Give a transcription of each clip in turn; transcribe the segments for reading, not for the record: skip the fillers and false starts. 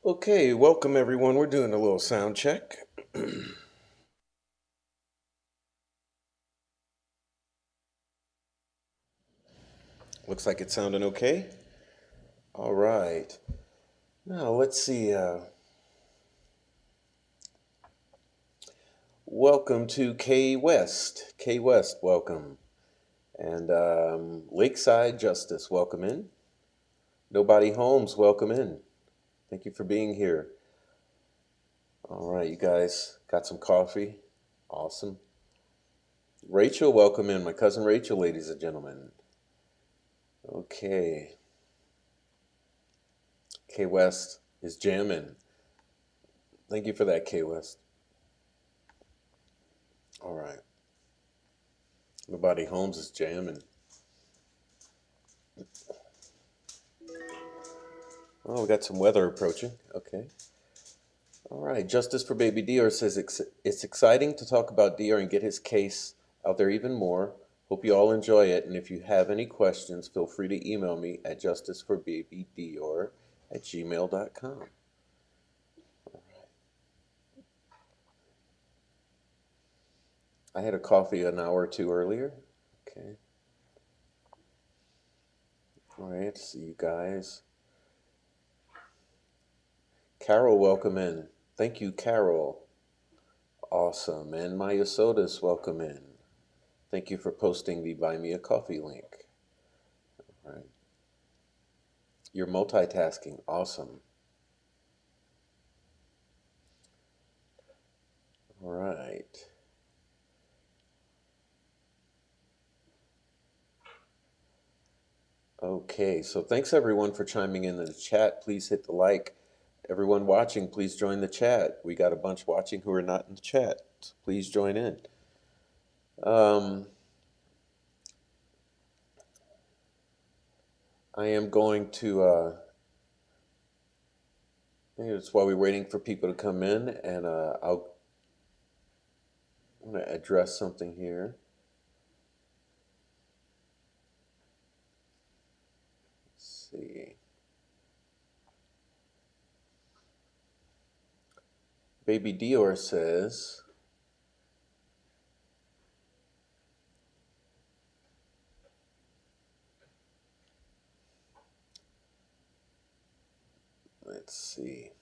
Okay, welcome everyone. We're doing a little sound check. Looks like it's sounding okay. All right. Now let's see. Welcome to K West. K West, welcome. And Lakeside Justice, welcome in. Nobody Holmes, welcome in. Thank you for being here. All right, you guys got some coffee? Awesome. Rachel, welcome in. My cousin Rachel, ladies and gentlemen. Okay. K West is jamming. Thank you for that, K West. All right. Nobody Holmes is jamming. Oh, we got some weather approaching. Okay. All right. Justice for Baby Dior says it's exciting to talk about Dior and get his case out there even more. Hope you all enjoy it. And if you have any questions, feel free to email me at justiceforbabydior@gmail.com. I had a coffee an hour or two earlier. Okay. All right. See you guys. Carol, welcome in. Thank you, Carol. Awesome. And Maya Sodas, welcome in. Thank you for posting the Buy Me a Coffee link. All right. You're multitasking. Awesome. All right. Okay, so thanks everyone for chiming in the chat. Please hit the like. Everyone watching, please join the chat. We got a bunch watching who are not in the chat. So please join in. Um, I am going to, it's while we're waiting for people to come in, and I'm going to address something here. Let's see. Baby Dior says, let's see.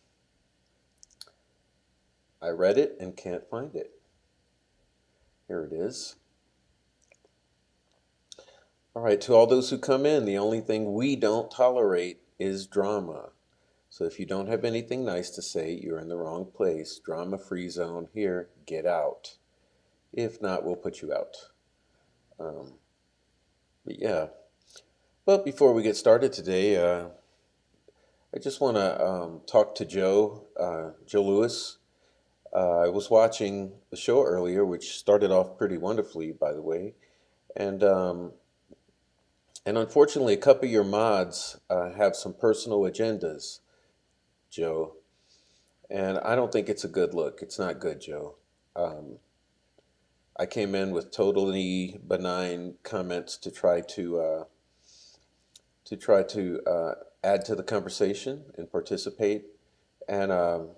I read it and can't find it. Here it is. All right, to all those who come in, the only thing we don't tolerate is drama. So if you don't have anything nice to say, you're in the wrong place. Drama free zone here. Get out. If not, we'll put you out. Um, but yeah. But before we get started today, I just want to talk to Joe Lewis. I was watching the show earlier, which started off pretty wonderfully, by the way, and um, and unfortunately, a couple of your mods have some personal agendas, Joe, and I don't think it's a good look. It's not good, Joe. Um, I came in with totally benign comments to try to add to the conversation and participate, and um,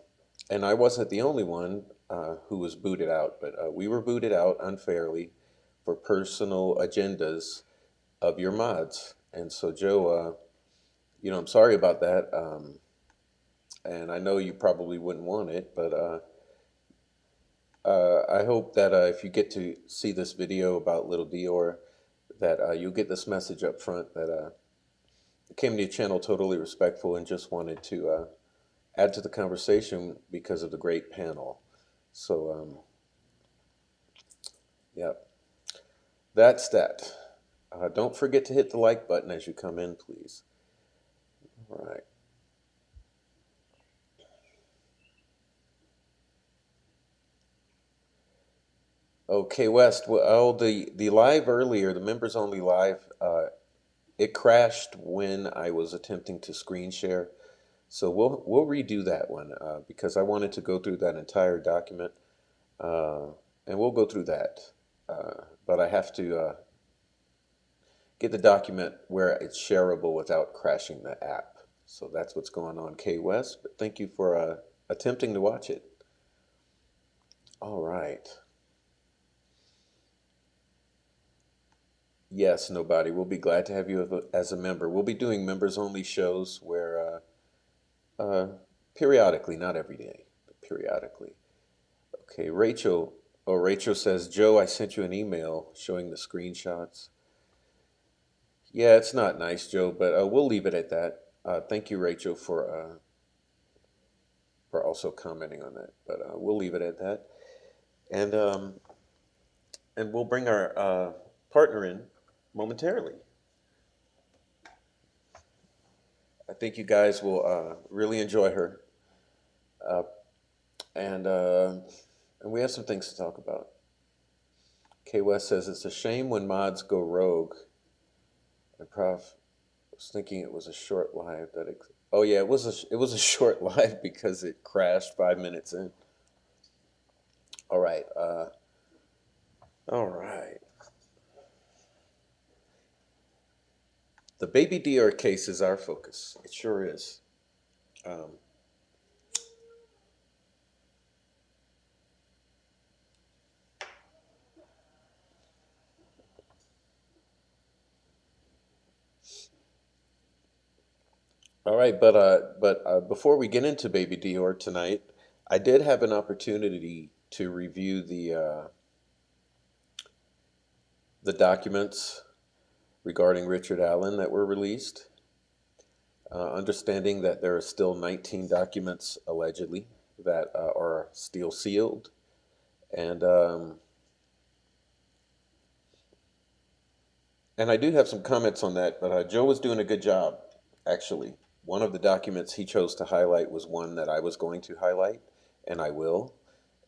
and I wasn't the only one who was booted out, but we were booted out unfairly for personal agendas of your mods. And so, Joe, I'm sorry about that, and I know you probably wouldn't want it, but I hope that if you get to see this video about Little Dior, that you'll get this message up front that I came to your channel totally respectful and just wanted to add to the conversation because of the great panel. So, yeah, that's that. Don't forget to hit the like button as you come in, please. All right. Okay, West. Well, oh, the live earlier, the members only live, it crashed when I was attempting to screen share. So we'll redo that one because I wanted to go through that entire document, uh, and we'll go through that. But I have to get the document where it's shareable without crashing the app. So that's what's going on, Kay West. But thank you for attempting to watch it. All right. Yes, nobody. We'll be glad to have you as a member. We'll be doing members only shows where periodically, not every day, but periodically. Okay, Rachel. Oh, Rachel says, Joe, I sent you an email showing the screenshots. Yeah, it's not nice, Joe, but we'll leave it at that. Thank you, Rachel, for also commenting on that. But we'll leave it at that, and we'll bring our partner in momentarily. I think you guys will really enjoy her, uh, and uh, and we have some things to talk about. Kay West says it's a shame when mods go rogue. And Prof was thinking it was a short live that. Oh yeah, it was a short live because it crashed 5 minutes in. All right. All right. The baby Dior case is our focus. It sure is. Um, all right, but before we get into baby Dior tonight, I did have an opportunity to review the documents regarding Richard Allen that were released. Understanding that there are still 19 documents allegedly that are still sealed, and I do have some comments on that. But Joe was doing a good job, actually. One of the documents he chose to highlight was one that I was going to highlight, and I will.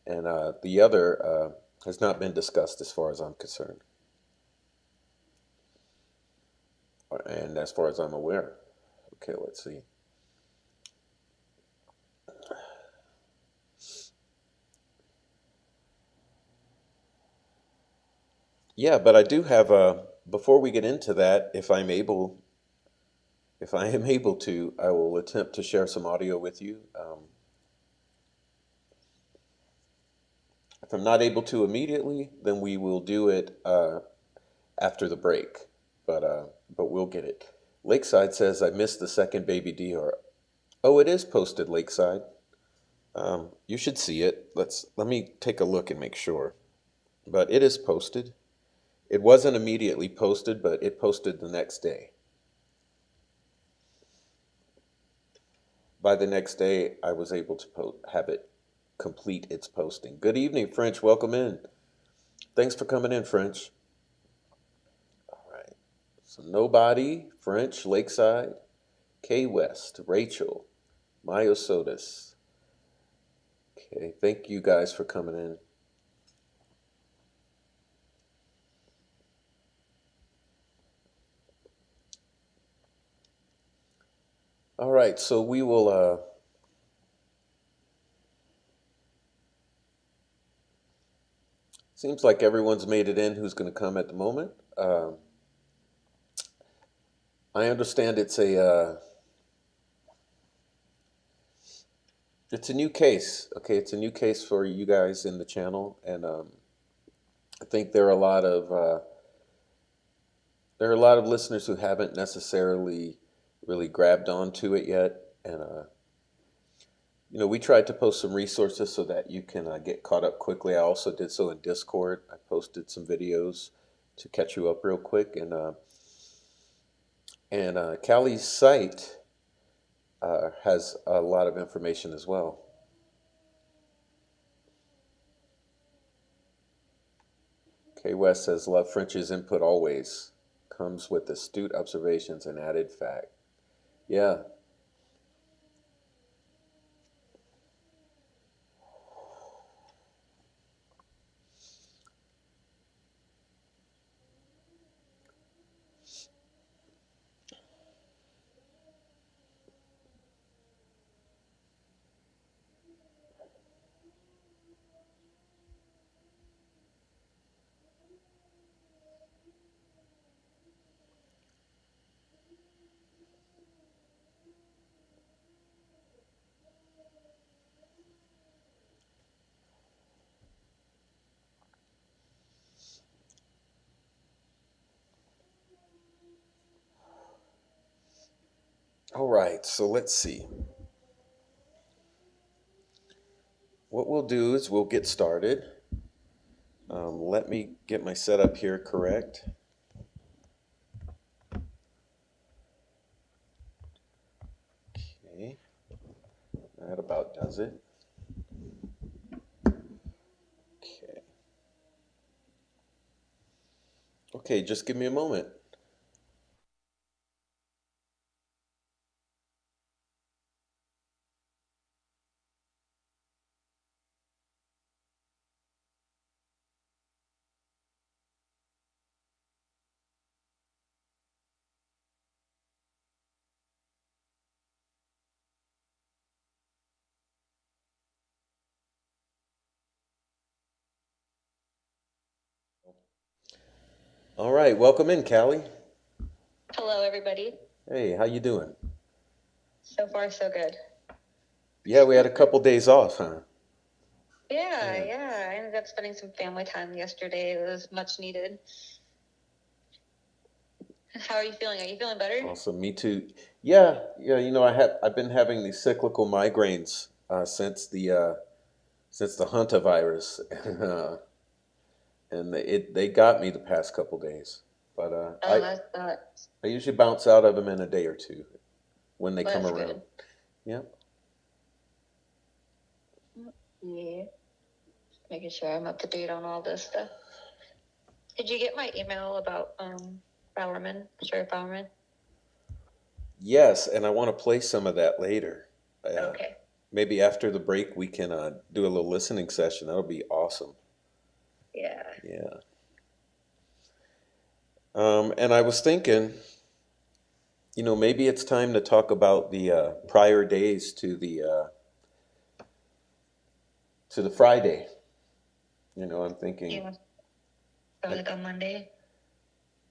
And the other has not been discussed as far as I'm concerned, and as far as I'm aware. Okay, let's see. Yeah, but I do have before we get into that, if I am able to, I will attempt to share some audio with you. If I'm not able to immediately, then we will do it after the break. But we'll get it. Lakeside says I missed the second baby Dior. Oh, it is posted, Lakeside. You should see it. Let me take a look and make sure. But it is posted. It wasn't immediately posted, but it posted the next day. By the next day, I was able to have it complete its posting. Good evening, French. Welcome in. Thanks for coming in, French. All right. So nobody, French, Lakeside, K West, Rachel, Myosotis. Okay, thank you guys for coming in. All right, so we will. Seems like everyone's made it in. Who's going to come at the moment? I understand it's a new case. Okay, it's a new case for you guys in the channel, and I think there are a lot of listeners who haven't necessarily really grabbed onto it yet, and we tried to post some resources so that you can get caught up quickly. I also did so in Discord. I posted some videos to catch you up real quick, and Callie's site has a lot of information as well. K West says, "Love French's input always comes with astute observations and added fact." Yeah, All right, so let's see. What we'll do is we'll get started. Let me get my setup here correct. Okay, that about does it. Okay. Okay, just give me a moment. All right, welcome in, Callie. Hello, everybody. Hey, how you doing? So far, so good. Yeah, we had a couple days off, huh? Yeah, Yeah. yeah. I ended up spending some family time yesterday. It was much needed. How are you feeling? Are you feeling better? Awesome. Me too. Yeah, yeah. I've been having these cyclical migraines since the Hunta virus, and they got me the past couple days. But Oh, that's I usually bounce out of them in a day or two when they come that's around. good. Yeah. Yeah. Making sure I'm up to date on all this stuff. Did you get my email about Bowerman, Sheriff Bowerman? Yes, and I want to play some of that later. Okay. Maybe after the break we can do a little listening session. That'll be awesome. Yeah. Yeah. And I was thinking, maybe it's time to talk about the prior days to the Friday. I'm thinking, Yeah. So I, like on Monday.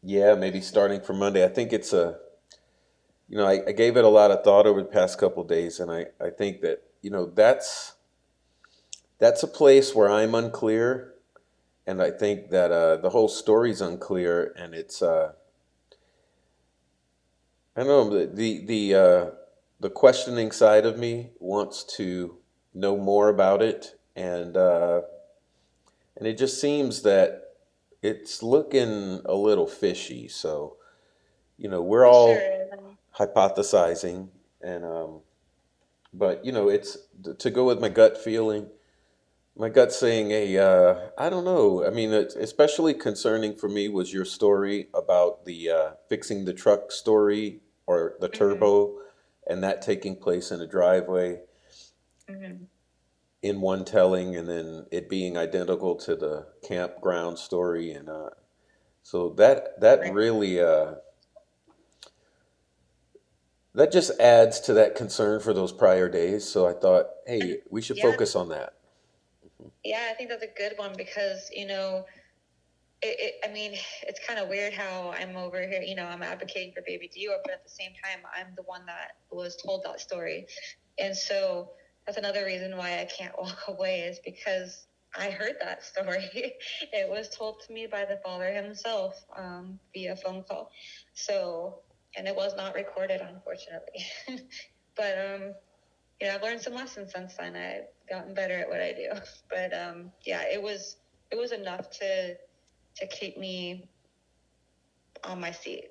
yeah, maybe starting from Monday. I think I gave it a lot of thought over the past couple of days, and I think that that's a place where I'm unclear, and I think that the whole story's unclear, and it's I don't know the questioning side of me wants to know more about it, and it just seems that it's looking a little fishy. So we're It sure all is. hypothesizing, and but it's to go with my gut feeling. My gut saying, "Hey, I don't know." I mean, it's especially concerning for me was your story about the fixing the truck story or the Mm-hmm. turbo, and that taking place in a driveway Mm-hmm. in one telling, and then it being identical to the campground story, and so that Right. really that just adds to that concern for those prior days. So I thought, And hey, we should yeah, focus on that. yeah, I think that's a good one because I mean, it's kind of weird how I'm over here, I'm advocating for baby Dior, but at the same time, I'm the one that was told that story. And so that's another reason why I can't walk away is because I heard that story. It was told to me by the father himself via phone call. So, and it was not recorded, unfortunately. But, I've learned some lessons since then. I've gotten better at what I do. But, yeah, it was enough to keep me on my seat,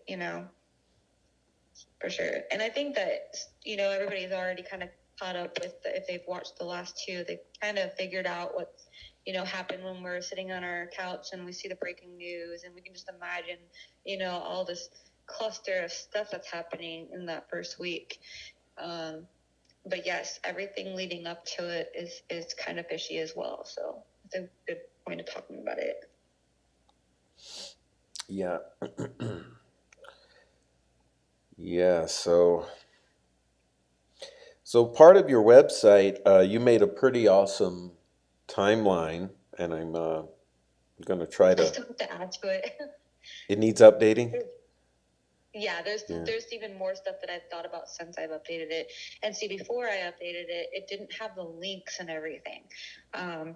for sure. And I think that, everybody's already kind of caught up with if they've watched the last two, they kind of figured out what, happened when we're sitting on our couch and we see the breaking news and we can just imagine, all this cluster of stuff that's happening in that first week. But yes, everything leading up to it is kind of fishy as well. So it's a good point of talking about it. Yeah. Yeah, so part of your website, you made a pretty awesome timeline, and I'm going to try I to. still have to add to it. It needs updating. Yeah, Yeah. there's even more stuff that I've thought about since I've updated it. And see, before I updated it, it didn't have the links and everything. I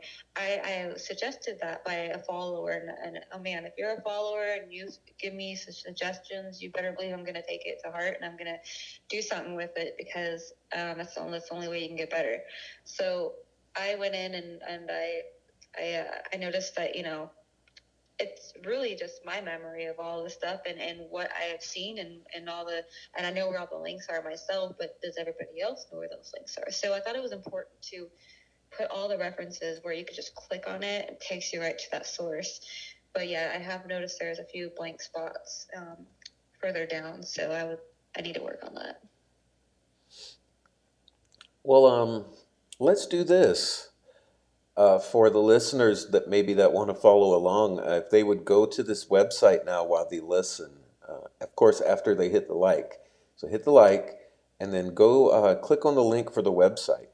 suggested that by a follower, and oh man, if you're a follower and you give me suggestions, you better believe I'm going to take it to heart and I'm going to do something with it, because that's the only way you can get better. So I went in and I noticed that, it's really just my memory of all the stuff and what I have seen and all the, and I know where all the links are myself, but does everybody else know where those links are? So I thought it was important to put all the references where you could just click on it. It takes you right to that source. But yeah, I have noticed there's a few blank spots further down, so I need to work on that. Well, let's do this. For the listeners that maybe that want to follow along, if they would go to this website now while they listen, of course, after they hit the like. So hit the like and then go click on the link for the website.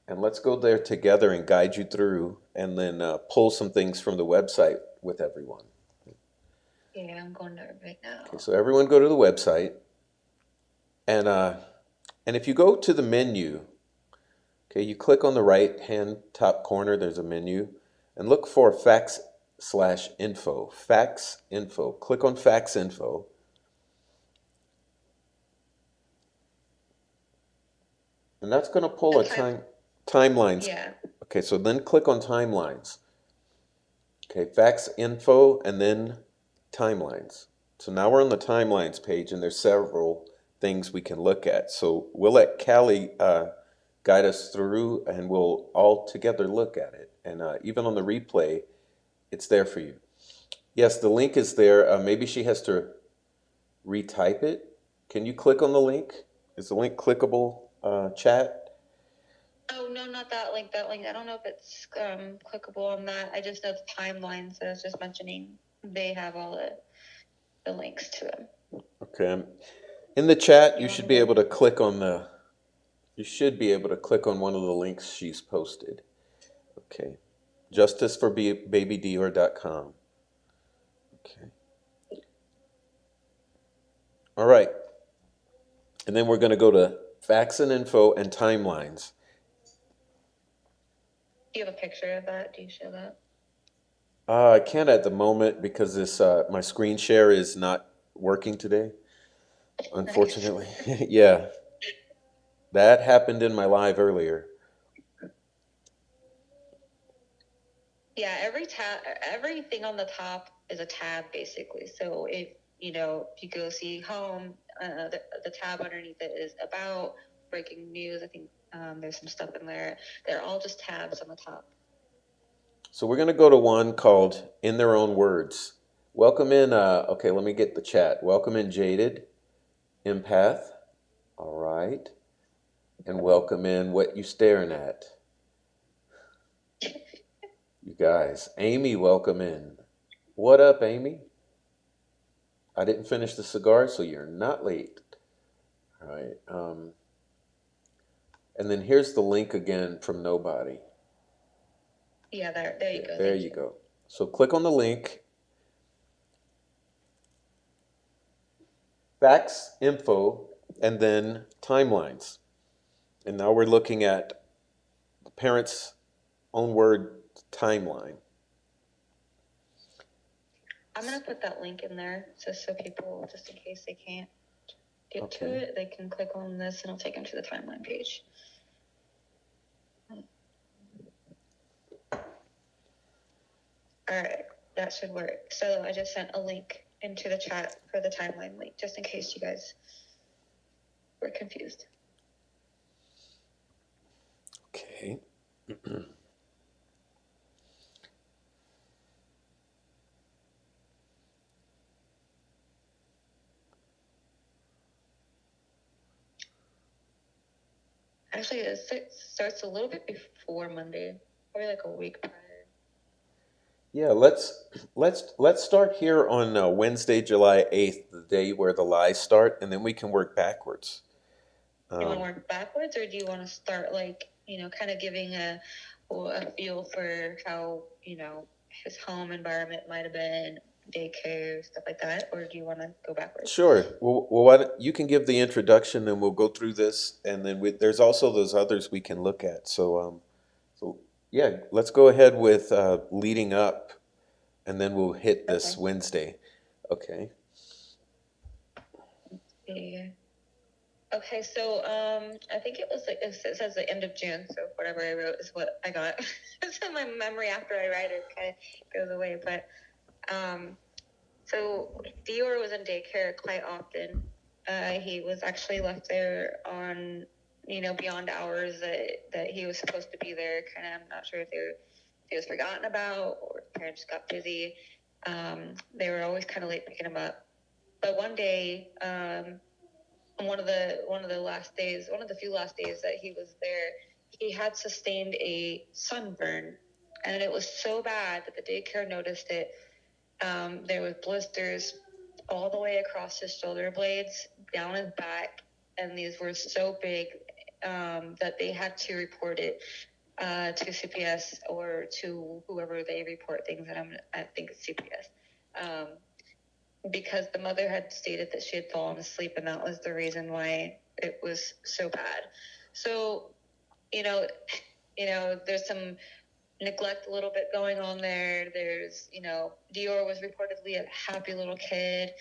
And let's go there together and guide you through and then pull some things from the website with everyone. Yeah, I'm going there right now. Okay, so everyone go to the website. And, uh, and if you go to the menu, okay, you click on the right hand top corner, there's a menu, and look for facts/info. Facts info. Click on facts info. And that's going to pull a timelines. Yeah. Okay, so then click on timelines. Okay, facts info and then timelines. So now we're on the timelines page and there's several things we can look at. So we'll let Callie guide us through and we'll all together look at it. And even on the replay, it's there for you. Yes, the link is there. Maybe she has to retype it. Can you click on the link? Is the link clickable, chat? Oh no, not that link. That link. I don't know if it's clickable on that. I just know the timelines that I was just mentioning. They have all the links to them. Okay. In the chat, You you want should me be to? able to click on the you should be able to click on one of the links she's posted. Okay. Justiceforbabydior.com. Okay. All right. And then we're going to go to facts and info and timelines. Do you have a picture of that? Do you show that? I can't at the moment because this my screen share is not working today, Nice. unfortunately. Yeah, that happened in my live earlier. Yeah, everything on the top is a tab basically. So if you go see home, the tab underneath it is about breaking news. I think there's some stuff in there. They're all just tabs on the top. So we're going to go to one called In Their Own Words. Welcome in, okay, let me get the chat. Welcome in Jaded, Empath. All right. And welcome in What You Staring At. You guys. Amy, welcome in. What up, Amy? I didn't finish the cigar, so you're not late. All right. And then here's the link again from Nobody. Yeah, there you go. There Thank you go. So click on the link. Facts, info, and then timelines. And now we're looking at the parent's own word timeline. I'm gonna put that link in there just so people, just in case they can't get to it, they can click on this and it'll take them to the timeline page. All right, that should work. So I just sent a link into the chat for the timeline link, just in case you guys were confused. Okay. Actually, it starts a little bit before Monday, probably like a week prior. Yeah, let's start here on Wednesday, July 8th, the day where the lies start, and then we can work backwards. You want to work backwards, or do you want to start like, kind of giving a feel for how, his home environment might have been daycare, stuff like that, or do you want to go backwards? Sure. Well, why don't, you can give the introduction, and we'll go through this, and then there's also those others we can look at. So yeah, let's go ahead with leading up, and then we'll hit this Okay. Wednesday. Okay. Yeah. Okay, so I think it was like it says the end of June, so whatever I wrote is what I got. So my memory after I write it kind of goes away. But um, so Dior was in daycare quite often. He was actually left there on, beyond hours that he was supposed to be there. Kind of, I'm not sure if he was forgotten about or his parents got busy. They were always kind of late picking him up. But one day, one of the last days, one of the few last days that he was there, he had sustained a sunburn, and it was so bad that the daycare noticed it. There was blisters all the way across his shoulder blades, down his back, and these were so big that they had to report it to CPS or to whoever they report things. And I think it's CPS. Because the mother had stated that she had fallen asleep, and that was the reason why it was so bad. So, you know, there's some neglect a little bit going on there. There's, Dior was reportedly a happy little kid.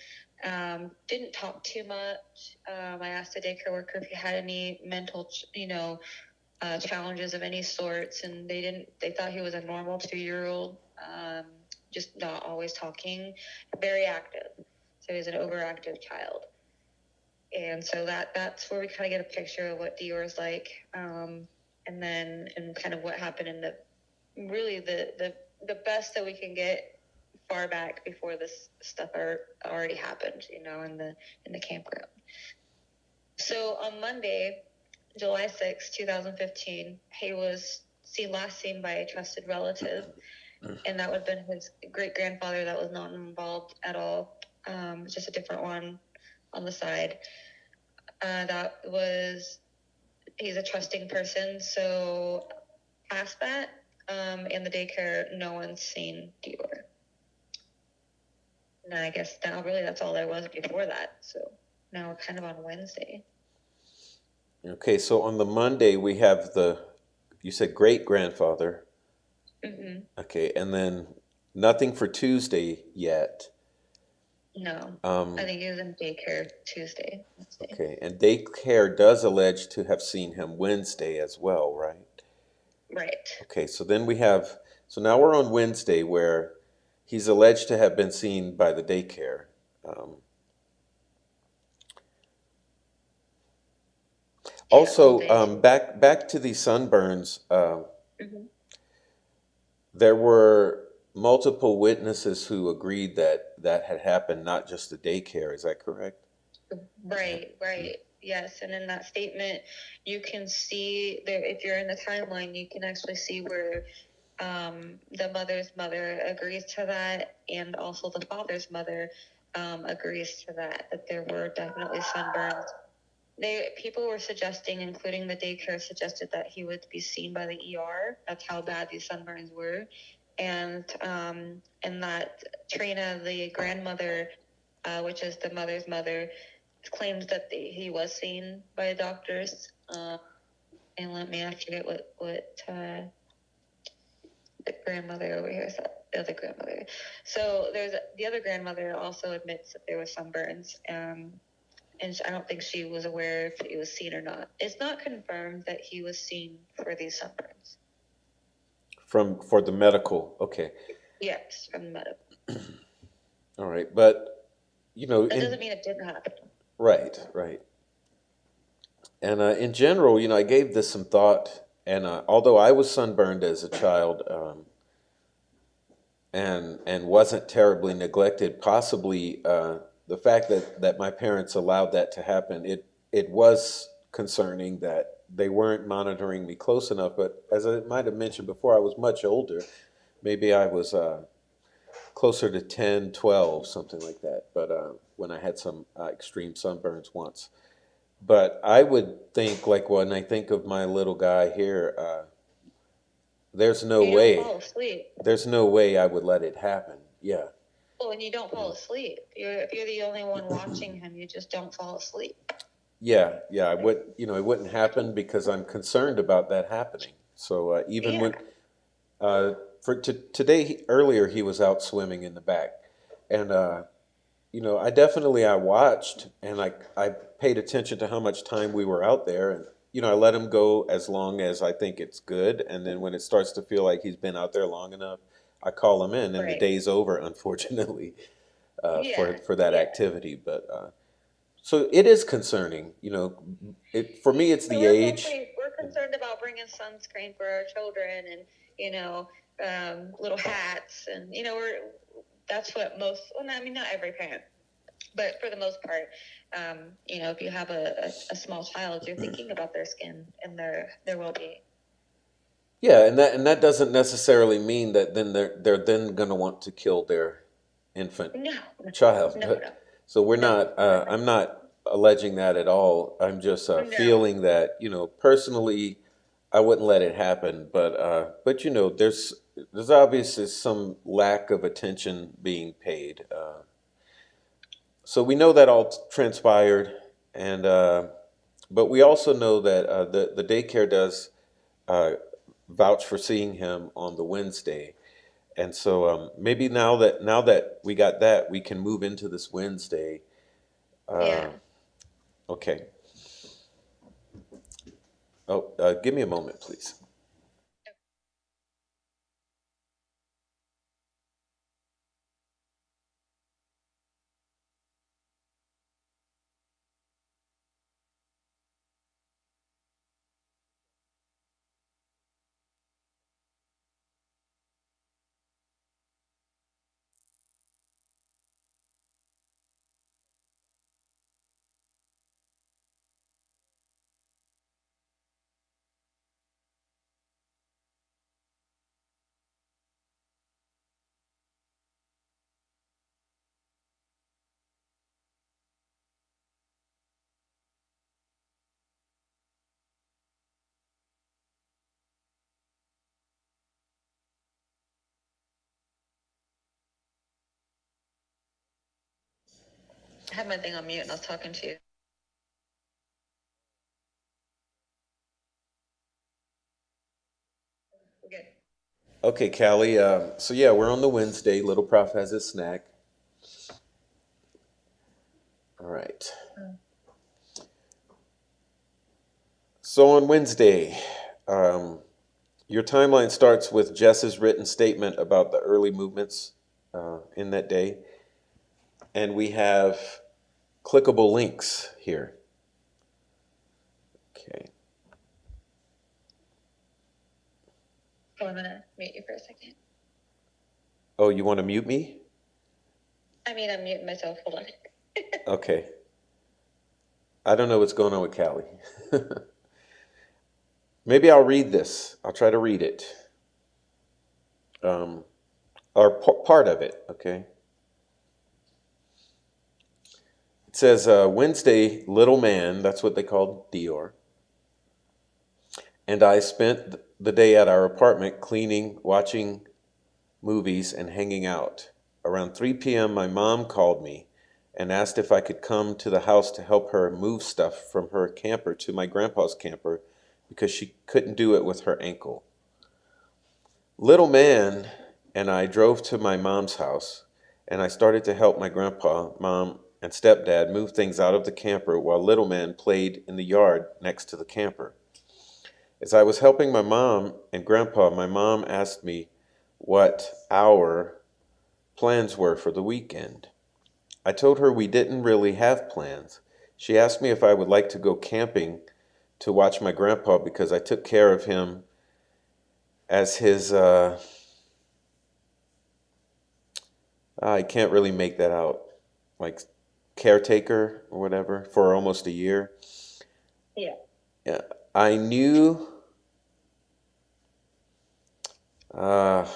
Didn't talk too much. I asked the daycare worker if he had any mental, challenges of any sorts, and they thought he was a normal 2-year-old, just not always talking, very active. So he's an overactive child. And so that's where we kind of get a picture of what Dior is like. And kind of what happened in really the best that we can get far back before this stuff already happened, in the campground. So on Monday, July 6th, 2015, he was last seen by a trusted relative, and that would have been his great grandfather that was not involved at all, just a different one on the side. He's a trusting person, so past that, in the daycare, no one's seen Dior. And I guess now really that's all there was before that. So now we're kind of on Wednesday. Okay. So on the Monday we have you said great grandfather. Mm-hmm. Okay, and then nothing for Tuesday yet. No, Um, I think he was in daycare Tuesday, Wednesday. okay, and daycare does allege to have seen him Wednesday as well, right? Right. Okay, so now we're on Wednesday where he's alleged to have been seen by the daycare. Um, Yeah, all also, day. back to these sunburns. Mm-hmm. There were multiple witnesses who agreed that that had happened, not just the daycare. Is that correct? Right, right. Yes, and in that statement, you can see there. If you're in the timeline, you can actually see where the mother's mother agrees to that, and also the father's mother agrees to that. That there were definitely sunburns. People were suggesting, including the daycare, suggested that he would be seen by the ER. That's how bad these sunburns were, and that Trina, the grandmother, which is the mother's mother, claims that he was seen by doctors. And I forget what the grandmother over here said. The other grandmother. So the other grandmother also admits that there was sunburns. And I don't think she was aware if he was seen or not. It's not confirmed that he was seen for these sunburns. For the medical. Okay, Yes, from the medical. all right, but That doesn't mean it didn't happen. right, right. And in general, I gave this some thought, and although I was sunburned as a child, and wasn't terribly neglected, possibly the fact that my parents allowed that to happen, it was concerning that they weren't monitoring me close enough. But as I might have mentioned before, I was much older. Maybe I was closer to 10, 12, something like that. But when I had some extreme sunburns once. But I would think, like when I think of my little guy here, there's no You don't way. fall asleep. There's no way I would let it happen. Yeah. Well, and you don't fall asleep. If you're the only one watching him, you just don't fall asleep. Yeah, yeah, I would, it wouldn't happen because I'm concerned about that happening. So even Yeah. when today earlier he was out swimming in the back, and I definitely I watched and I paid attention to how much time we were out there, and I let him go as long as I think it's good, and then when it starts to feel like he's been out there long enough, I call him in, and the Right. day's over, unfortunately, Yeah. for that Yeah. activity. But so it is concerning, for me it's So the age. we're concerned about bringing sunscreen for our children, and you know, little hats, and that's what most. Well, I mean, not every parent, but for the most part, if you have a small child, you're thinking about their skin and their well being. Yeah, and that doesn't necessarily mean that then they're then going to want to kill their infant No, child. no, no, So we're no, not. I'm not alleging that at all. I'm just no. feeling that personally, I wouldn't let it happen. But there's obviously some lack of attention being paid. So we know that all transpired, and but we also know that the daycare does uh, vouch for seeing him on the Wednesday. And so maybe now that we got that, we can move into this Wednesday. Yeah. Okay. Oh, give me a moment, please. I had my thing on mute and I was talking to you. Okay. Okay, Callie. So yeah, we're on the Wednesday. Little Prof has his snack. All right. So on Wednesday, um, your timeline starts with Jess's written statement about the early movements in that day, and we have clickable links here. Okay. Oh, I'm gonna mute you for a second. Oh, you want to mute me? I mean, I'm muting myself. Hold on. Okay. I don't know what's going on with Callie. Maybe I'll read this. I'll try to read it. Um, or part of it, okay? It says Wednesday, little man, that's what they called Dior, and I spent the day at our apartment cleaning, watching movies, and hanging out. Around 3 p.m., my mom called me and asked if I could come to the house to help her move stuff from her camper to my grandpa's camper because she couldn't do it with her ankle. Little man and I drove to my mom's house, and I started to help my grandpa, mom, and stepdad move things out of the camper while little man played in the yard next to the camper. As I was helping my mom and grandpa, my mom asked me what our plans were for the weekend. I told her we didn't really have plans. She asked me if I would like to go camping to watch my grandpa because I took care of him as his I can't really make that out. Like caretaker or whatever for almost a year. Yeah. Yeah, I knew. Uh,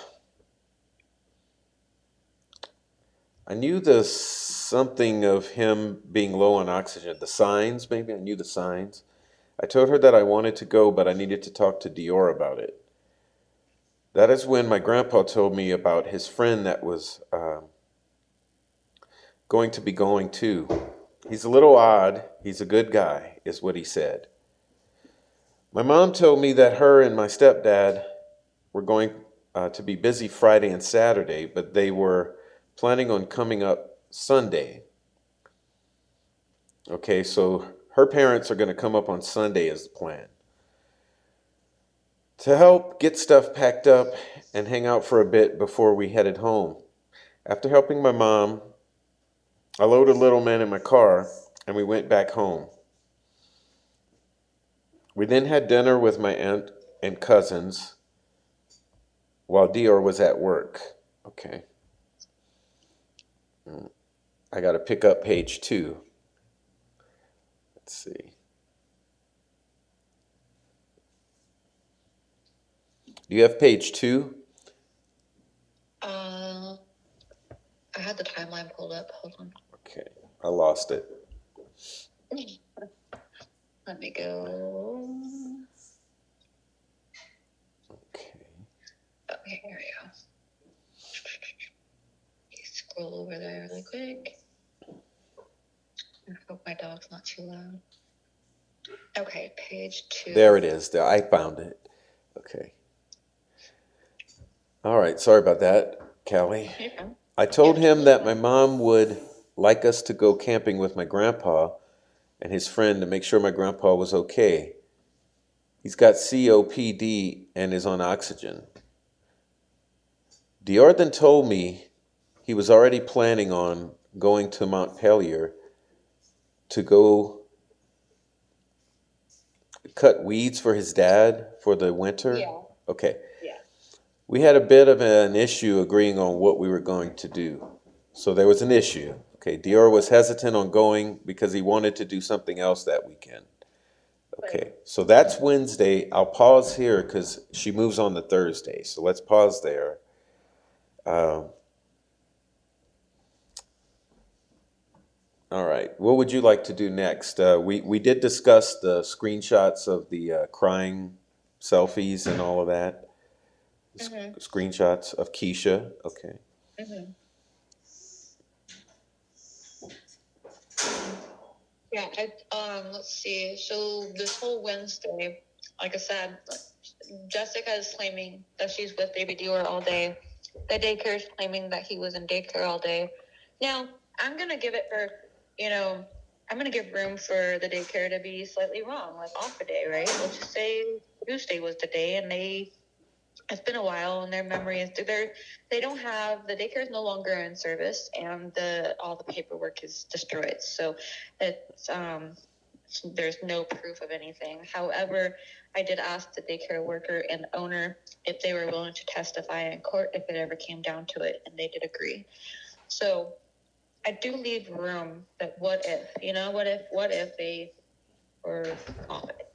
I knew the something of him being low on oxygen. The signs, maybe I knew the signs. I told her that I wanted to go, but I needed to talk to DeOrr about it. That is when my grandpa told me about his friend that was going to be going too. He's a little odd. He's a good guy, is what he said. My mom told me that her and my stepdad were going to be busy Friday and Saturday, but they were planning on coming up Sunday. Okay, so her parents are going to come up on Sunday as the plan. To help get stuff packed up and hang out for a bit before we headed home. After helping my mom, I loaded little man in my car and we went back home. We then had dinner with my aunt and cousins while Dior was at work. Okay. I got to pick up page 2. Let's see. Do you have page 2? I had the timeline pulled up. Hold on. Okay. I lost it. Let me go. Okay. Okay, here we go. Scroll over there really quick. I hope my dog's not too loud. Okay, page 2. There it is. I found it. Okay. All right. Sorry about that, Callie. Okay. I told him that my mom would like us to go camping with my grandpa and his friend to make sure my grandpa was okay. He's got COPD and is on oxygen. DeOrr then told me he was already planning on going to Montpelier to go cut weeds for his dad for the winter. Yeah. Okay. Yeah. We had a bit of an issue agreeing on what we were going to do. So there was an issue. Okay, DeOrr was hesitant on going because he wanted to do something else that weekend. Okay, so that's Wednesday. I'll pause here because she moves on to Thursday. So let's pause there. All right, what would you like to do next? We did discuss the screenshots of the crying selfies and all of that. Screenshots of Keisha. Okay. Yeah, let's see. So this whole Wednesday, like I said, Jessica is claiming that she's with baby Dior all day. The daycare is claiming that he was in daycare all day. Now, I'm gonna give it for, I'm gonna give room for the daycare to be slightly wrong, like off a day, right? Let's just say Tuesday was the day, and it's been a while, and their memory is they don't have the daycare is no longer in service, and all the paperwork is destroyed. So it's there's no proof of anything. However, I did ask the daycare worker and owner if they were willing to testify in court if it ever came down to it, and they did agree. So I do leave room that what if they were confident.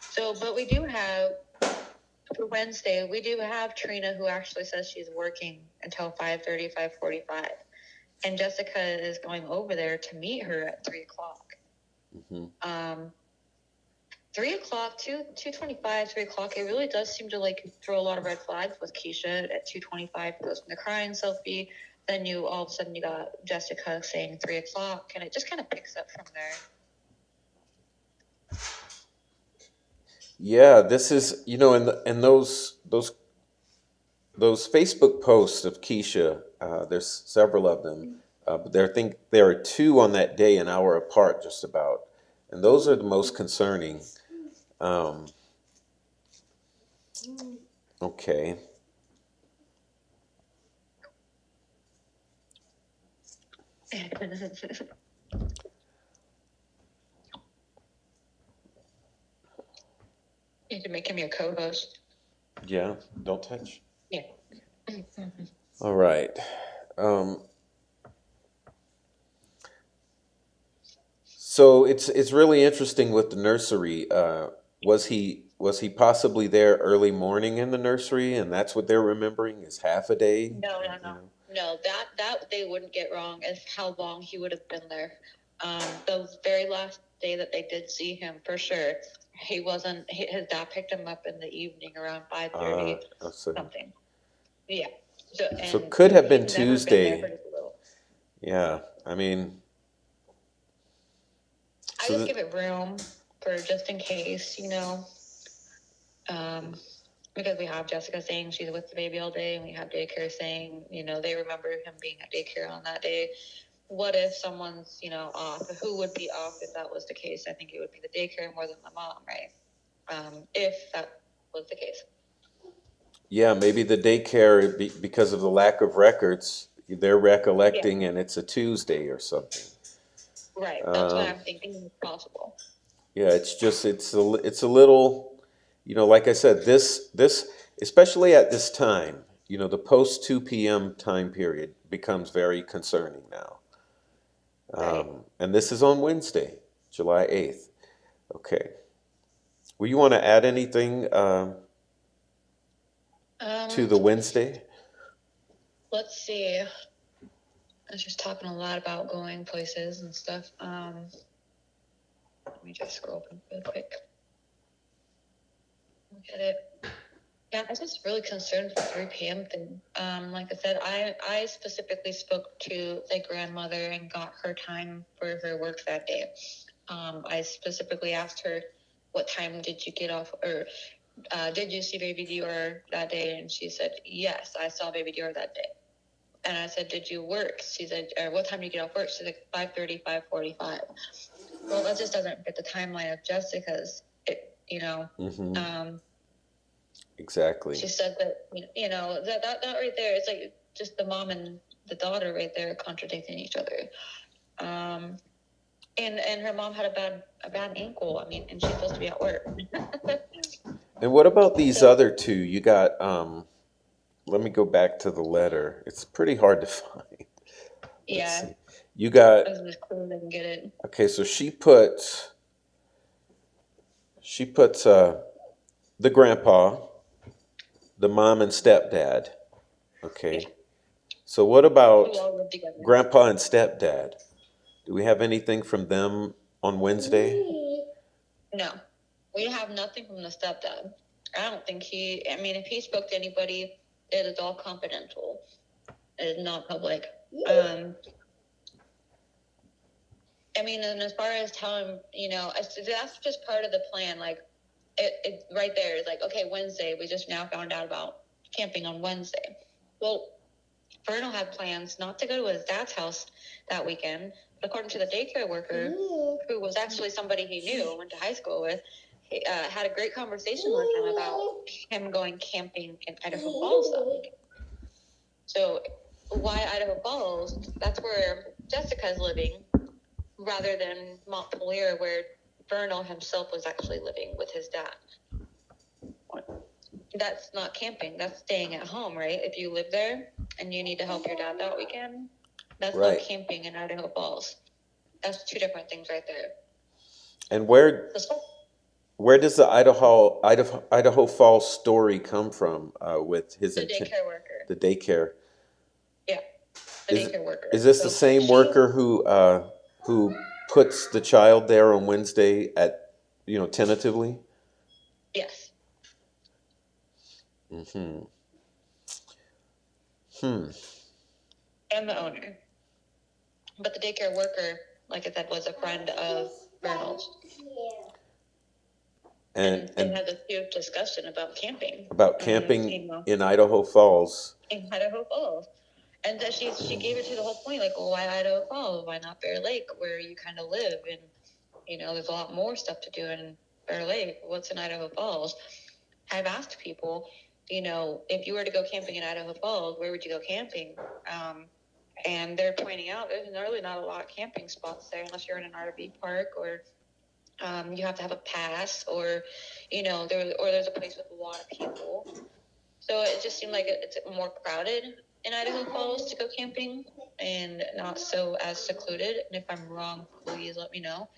So, but we do have for Wednesday, we do have Trina who actually says she's working until 5:30, 5:45. And Jessica is going over there to meet her at 3:00. 3:00, 2:25, 3:00. It really does seem to like throw a lot of red flags with Keisha at 2:25 posting the crying selfie. Then all of a sudden you got Jessica saying 3:00, and it just kind of picks up from there. Yeah, this is in those Facebook posts of Keisha. There's several of them, but there are 2 on that day, an hour apart, just about, and those are the most concerning. Okay. Need to make him your co-host. Yeah. Don't touch. Yeah. All right. So it's really interesting with the nursery. Was he possibly there early morning in the nursery, and that's what they're remembering is half a day? No. No, that they wouldn't get wrong is how long he would have been there. The very last day that they did see him, for sure, he wasn't. His dad picked him up in the evening around 5:30 something. Yeah. So could have been he's never been there Tuesday. for just a little. Yeah. I mean, I so just give it room for just in case, because we have Jessica saying she's with the baby all day, and we have daycare saying, they remember him being at daycare on that day. What if someone's, off? Who would be off if that was the case? I think it would be the daycare more than the mom, right? If that was the case. yeah, maybe the daycare, because of the lack of records, they're recollecting Yeah. and it's a Tuesday or something. Right. That's what I'm thinking is possible. Yeah, it's a little, like I said, this especially at this time, the post 2 p.m. time period becomes very concerning now. Right. And this is on Wednesday, July 8th. Okay. Well, you want to add anything to Um, the Wednesday? let's see. I was just talking a lot about going places and stuff. Let me just scroll up real quick. Look at it. Yeah, I was just really concerned with the 3 p.m. thing. Like I said, I specifically spoke to the grandmother and got her time for her work that day. I specifically asked her, what time did you get off, or did you see Baby Dior that day? And she said, yes, I saw Baby Dior that day. And I said, did you work? She said, or what time did you get off work? She's like, 5:30, 5:45. Well, that just doesn't fit the timeline of Jessica's, Mm-hmm. Exactly. She said that, that right there, it's like just the mom and the daughter right there contradicting each other. And her mom had a bad ankle. I mean, and she's supposed to be at work. And what about these So, other two? You got, let me go back to the letter. It's pretty hard to find. Let's yeah, see. You got, I was just cool didn't get it. okay, so she puts the grandpa, the mom and stepdad. Yeah, Okay. So what who about all live together. grandpa and stepdad? Do we have anything from them on Wednesday? No, we have nothing from the stepdad. I don't think I mean, if he spoke to anybody, it is all confidential. It is not public. I mean, and as far as telling, that's just part of the plan. Like, it right there is like, okay, Wednesday, we just now found out about camping on Wednesday. Well, Vernal had plans not to go to his dad's house that weekend, but according to the daycare worker, who was actually somebody he knew, went to high school with, he had a great conversation with him about him going camping in Idaho Falls that weekend. So, why Idaho Falls? That's where Jessica's living, rather than Montpelier, where Vernal himself was actually living with his dad. That's not camping. That's staying at home, right? If you live there and you need to help your dad that weekend, that's Right. not camping in Idaho Falls. That's two different things right there. And where does the Idaho Falls story come from with his The daycare worker. the daycare? Yeah, the daycare worker. Is this the same worker who puts the child there on Wednesday at tentatively? Yes. Mm-hmm. And the owner. But the daycare worker, like I said, was a friend of Vernal's. And they had this huge discussion about camping. About camping in Idaho Falls. In Idaho Falls. And that she gave it to the whole point, like, well, why Idaho Falls? Why not Bear Lake, where you kind of live? And, there's a lot more stuff to do in Bear Lake. What's in Idaho Falls? I've asked people, if you were to go camping in Idaho Falls, where would you go camping? And they're pointing out there's really not a lot of camping spots there unless you're in an RV park, or you have to have a pass, or, there's a place with a lot of people. So it just seemed like it's more crowded in Idaho Falls to go camping and not so as secluded. And if I'm wrong, please let me know.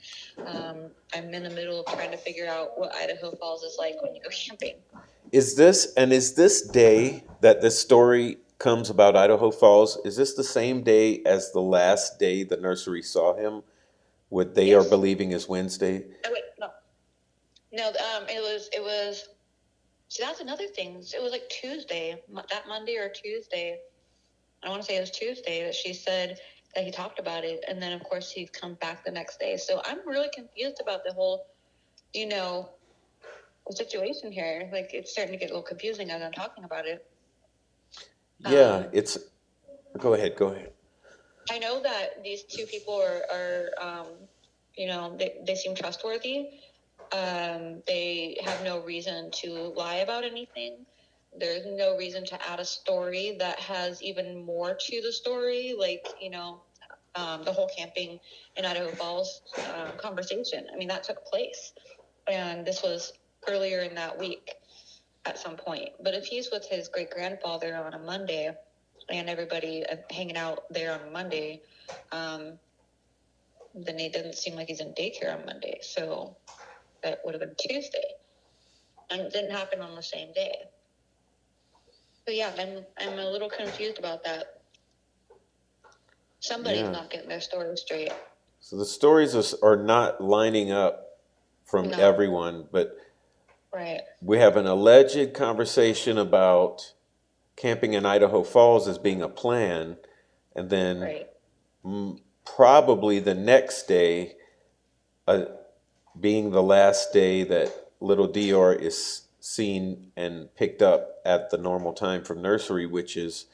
I'm in the middle of trying to figure out what Idaho Falls is like when you go camping. Is this day that this story comes about Idaho Falls, is this the same day as the last day the nursery saw him? What they are believing is Wednesday? Oh, wait, no. No, it was, so that's another thing. It was like Tuesday, that Monday or Tuesday. I want to say it was Tuesday that she said that he talked about it, and then of course he comes back the next day. So I'm really confused about the whole, you know, situation here. Like, it's starting to get a little confusing as I'm talking about it. Yeah, it's. Go ahead. Go ahead. I know that these two people are you know, they seem trustworthy. They have no reason to lie about anything. There's no reason to add a story that has even more to the story, like, you know, the whole camping in Idaho Falls conversation. I mean, that took place, and this was earlier in that week at some point. But if he's with his great grandfather on a Monday, and everybody hanging out there on Monday, then it doesn't seem like he's in daycare on Monday. So that would have been Tuesday, and it didn't happen on the same day. So yeah, I'm a little confused about that. Somebody's not getting their story straight. So the stories are not lining up from everyone, but right. We have an alleged conversation about camping in Idaho Falls as being a plan, and then probably the next day being the last day that little Dior is seen and picked up at the normal time from nursery, which is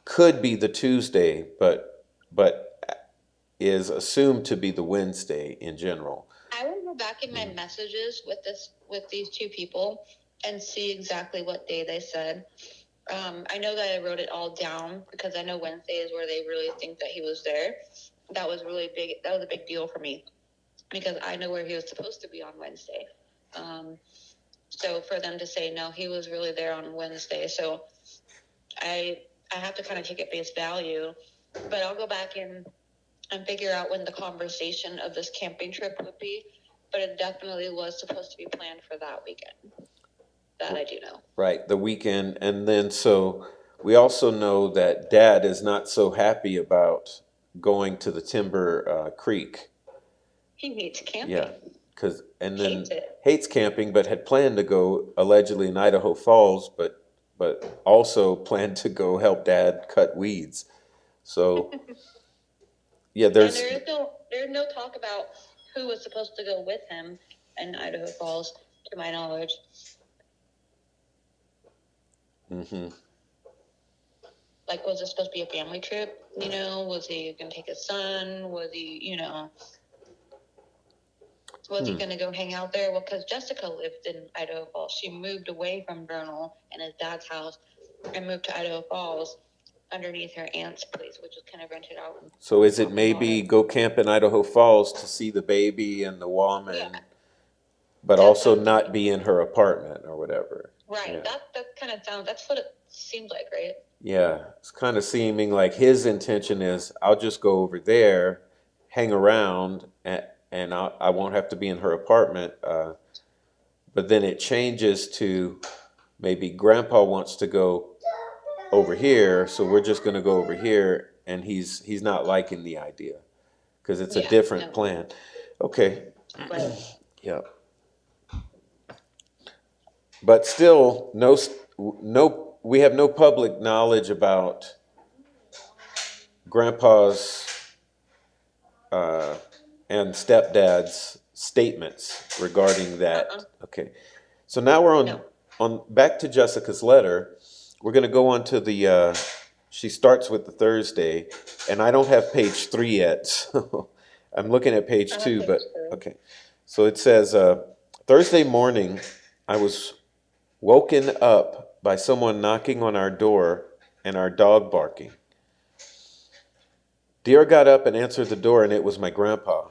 could be the Tuesday, but is assumed to be the Wednesday in general. I will go back in my messages with these two people and see exactly what day they said. I know that I wrote it all down because I know Wednesday is where they really think that he was there. That was really big. That was a big deal for me because I know where he was supposed to be on Wednesday. So for them to say no, he was really there on Wednesday. So I have to kind of take it face value, but I'll go back and figure out when the conversation of this camping trip would be. But it definitely was supposed to be planned for that weekend. That I do know. Right, the weekend. And then so we also know that Dad is not so happy about going to the Timber Creek. He hates camping. Yeah, and then hates camping, but had planned to go allegedly in Idaho Falls, but also planned to go help Dad cut weeds. So yeah, and there's no talk about who was supposed to go with him in Idaho Falls, to my knowledge. Mm-hmm. Like, was it supposed to be a family trip? You know, was he going to take his son? Was he, you know, was he going to go hang out there? Well, because Jessica lived in Idaho Falls. She moved away from Vernal and his dad's house and moved to Idaho Falls underneath her aunt's place, which was kind of rented out. So is it maybe go camp in Idaho Falls to see the baby and the woman, but also not be in her apartment or whatever? Right. Yeah. That kind of sounds. That's what it seems like, right? Yeah, it's kind of seeming like his intention is I'll just go over there, hang around, and I won't have to be in her apartment. But then it changes to maybe Grandpa wants to go over here, so we're just going to go over here, and he's not liking the idea because it's a different plan. Okay. Right. Yeah. But still, we have no public knowledge about Grandpa's and stepdad's statements regarding that. Okay. So now we're on back to Jessica's letter. We're going to go on to the she starts with the Thursday, and I don't have page 3 yet. So I'm looking at page 2, but okay. So it says Thursday morning I was woken up by someone knocking on our door and our dog barking. DeOrr got up and answered the door, and it was my grandpa.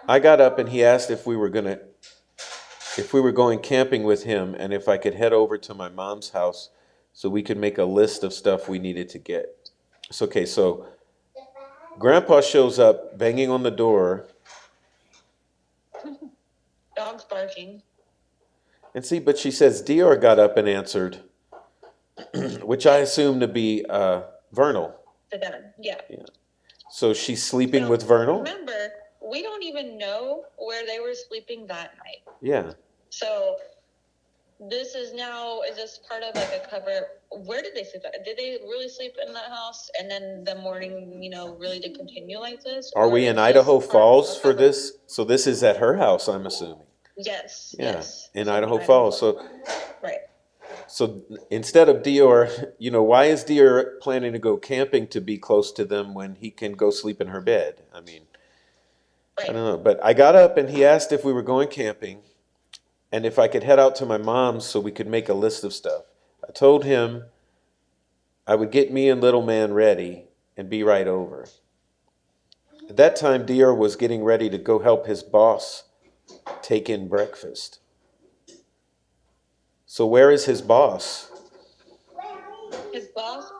I got up and he asked if we were going camping with him and if I could head over to my mom's house so we could make a list of stuff we needed to get. So, okay, so Grandpa shows up banging on the door. Dog's barking. And see, but she says DeOrr got up and answered, which I assume to be Vernal. The dad, yeah. So she's sleeping with Vernal? Remember, we don't even know where they were sleeping that night. Yeah. So this is now, is this part of like a cover? Where did they sleep at? Did they really sleep in that house and then the morning, really did continue like this? Are Or we in is this Idaho part of Falls a for cover? this? So this is at her house, I'm assuming. Yes, Yeah, yes. in This is Idaho in Idaho Falls. So, Right. so instead of Dior, why is Dior planning to go camping to be close to them when he can go sleep in her bed? I mean, I Right. don't know. But I got up and he asked if we were going camping and if I could head out to my mom's so we could make a list of stuff. I told him I would get me and little man ready and be right over. At that time, Dior was getting ready to go help his boss take in breakfast. So where is his boss? His boss,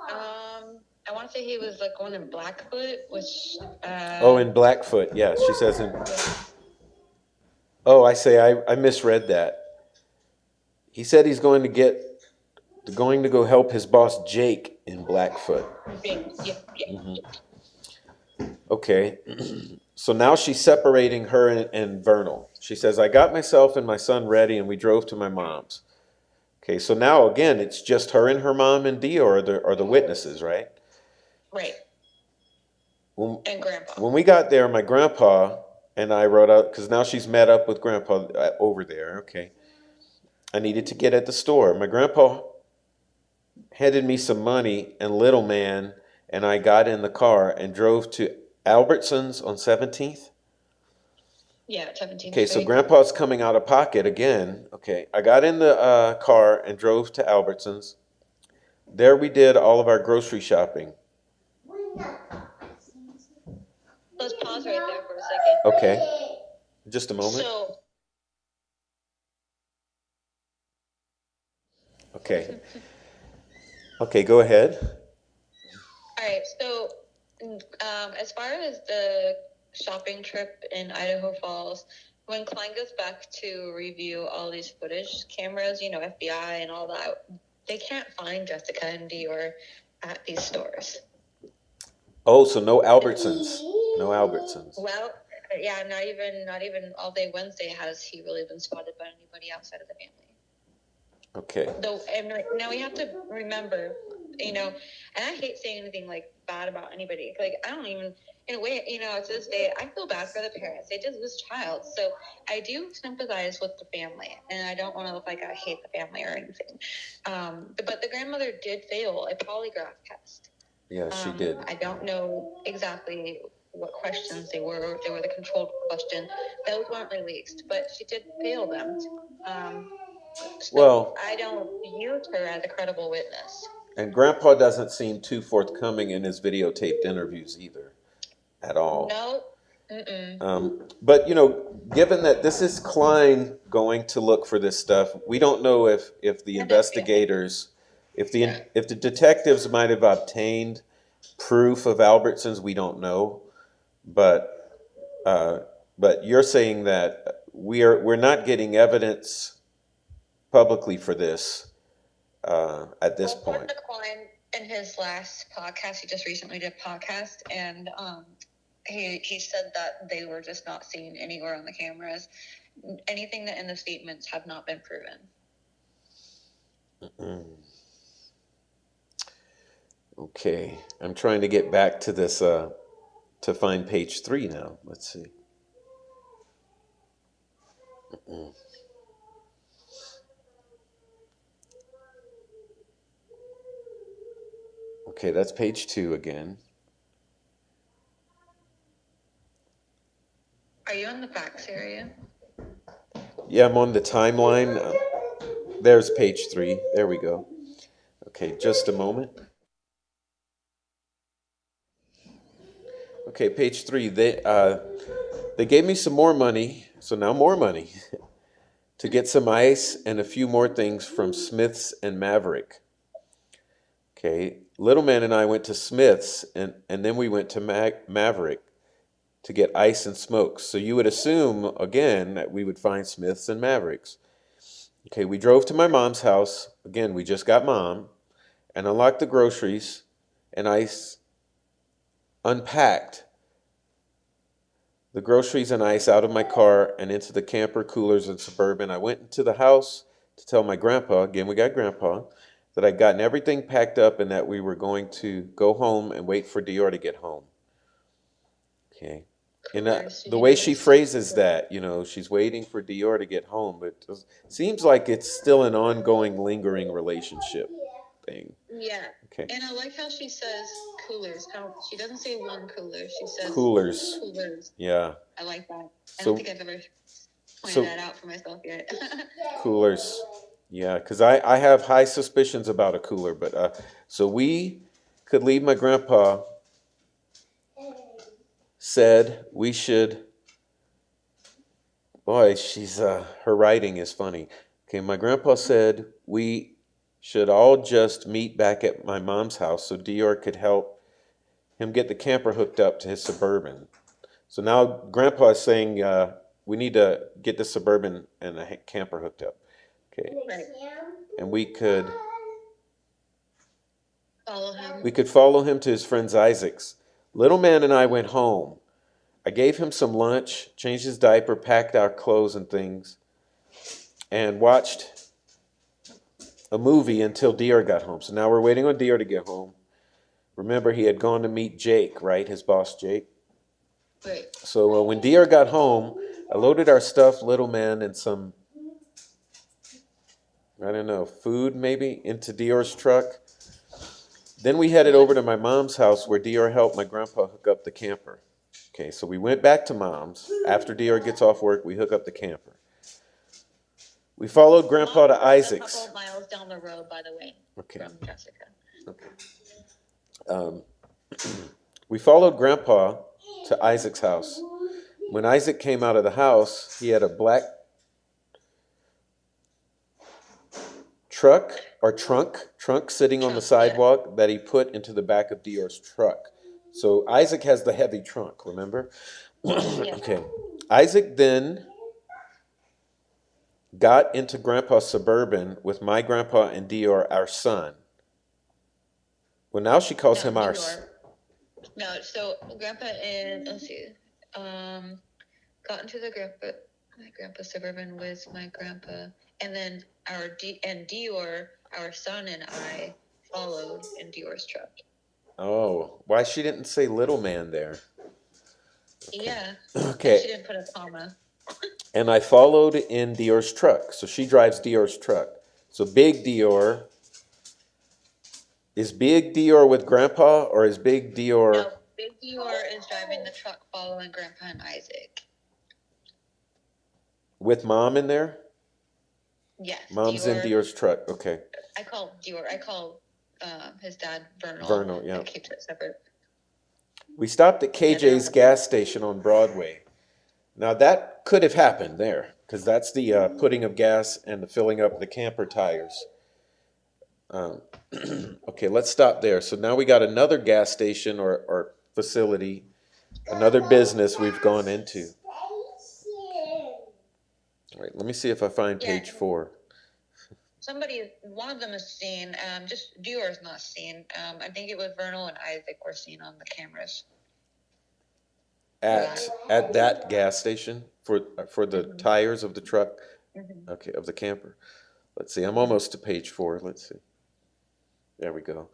I want to say he was like going in Blackfoot, which. Oh, in Blackfoot. Yeah, she says in. Oh, I misread that. He said he's going to go help his boss Jake in Blackfoot. Jake, yeah, yeah. Mm-hmm. Okay. So now she's separating her and Vernal. She says, I got myself and my son ready and we drove to my mom's. Okay, so now again, it's just her and her mom and Dior are the witnesses, right? Right. And grandpa. When we got there, my grandpa and I wrote out, because now she's met up with grandpa over there. Okay. I needed to get at the store. My grandpa handed me some money, and little man and I got in the car and drove to Albertsons on 17th. Yeah, 17th Okay, so Street. grandpa's coming out of pocket again. Okay, I got in the car and drove to Albertsons. There we did all of our grocery shopping. Let's pause right there for a second. Okay, just a moment. So. Okay. Okay, go ahead. All right, so as far as the shopping trip in Idaho Falls, when Klein goes back to review all these footage cameras, FBI and all that, they can't find Jessica and Dior at these stores. Oh, so no Albertsons. No Albertsons. Well, yeah, not even all day Wednesday has he really been spotted by anybody outside of the family. Okay. Though, and now we have to remember, and I hate saying anything like bad about anybody. Like, I don't even, in a way, to this day, I feel bad for the parents. They did lose a child. So I do sympathize with the family, and I don't want to look like I hate the family or anything. But the grandmother did fail a polygraph test. Yeah, she did. I don't know exactly what questions they were. They were the controlled question. Those weren't released, but she did fail them. So I don't use her as a credible witness. And Grandpa doesn't seem too forthcoming in his videotaped interviews either, at all. No. But given that this is Klein going to look for this stuff, we don't know if the investigators, if the detectives might have obtained proof of Albertsons. We don't know, but you're saying that we're not getting evidence publicly for this at this point. Klein, in his last podcast, he just recently did a podcast, and he said that they were just not seen anywhere on the cameras. Anything that in the statements have not been proven. Okay, I'm trying to get back to this to find page 3 now. Let's see. Okay, that's page 2 again. Are you in the facts area? Yeah, I'm on the timeline. There's page 3. There we go. Okay, just a moment. Okay, page 3. They gave me some more money, so now more money, to get some ice and a few more things from Smith's and Maverick. Okay, Little Man and I went to Smith's, and then we went to Maverick to get ice and smokes. So you would assume, again, that we would find Smith's and Mavericks. Okay, we drove to my mom's house. Again, we just got mom, and unlocked the groceries, and ice unpacked the groceries and ice out of my car and into the camper, coolers, and Suburban. I went into the house, to tell my grandpa, again, we got grandpa, that I'd gotten everything packed up and that we were going to go home and wait for Dior to get home. Okay. And Coolers. Did the you way know she this? phrases that, she's waiting for Dior to get home, but it seems like it's still an ongoing, lingering relationship thing. Yeah. Okay. And I like how she says coolers. How she doesn't say one cooler. She says Coolers. coolers. Yeah. I like that. I don't So think I've ever pointed so that out for myself yet. coolers. Yeah, because I have high suspicions about a cooler, but so we could leave. My grandpa said we should. Boy, she's her writing is funny. Okay, my grandpa said we should all just meet back at my mom's house so Dior could help him get the camper hooked up to his Suburban. So now grandpa is saying we need to get the Suburban and the camper hooked up. Okay, Right. and we could Follow him. we could follow him to his friend's Isaac's. Little man and I went home. I gave him some lunch, changed his diaper, packed our clothes and things, and watched a movie until Dior got home. So now we're waiting on Dior to get home. Remember, he had gone to meet Jake, right? His boss, Jake. Right. So when Dior got home, I loaded our stuff, little man, and some, I don't know, food maybe, into Dior's truck. Then we headed over to my mom's house where Dior helped my grandpa hook up the camper. Okay, so we went back to mom's. After Dior gets off work, we hook up the camper. We followed grandpa to Isaac's. A couple miles down the road, by the way, Okay. from Jessica. Okay. We followed grandpa to Isaac's house. When Isaac came out of the house, he had a black trunk sitting on the sidewalk that he put into the back of Dior's truck. So Isaac has the heavy trunk, remember? Okay. Isaac then got into Grandpa's Suburban with my grandpa and Dior, our son. Well, now she calls him our son. No, so Grandpa and let's see, got into my grandpa's Suburban with my grandpa, and then Dior, our son, and I followed in Dior's truck. Oh, why she didn't say little man there? Okay. Yeah. Okay. And she didn't put a comma. And I followed in Dior's truck. So she drives Dior's truck. So Big Dior. Is Big Dior with Grandpa or is Big Dior? No, Big Dior is driving the truck following Grandpa and Isaac. With Mom in there? Yes. Mom's Dior, in Dior's truck. Okay. I call Dior. I call his dad Vernal. Vernal, yeah. I keep it separate. We stopped at KJ's gas station on Broadway. Now that could have happened there because that's the putting of gas and the filling up the camper tires. Okay, let's stop there. So now we got another gas station or facility, another business we've gone into. All right, let me see if I find page 4. One of them is seen. Just Dior is not seen. I think it was Vernal and Isaac were seen on the cameras. At that gas station for the tires of the truck. Okay, of the camper. Let's see. I'm almost to page 4. Let's see. There we go.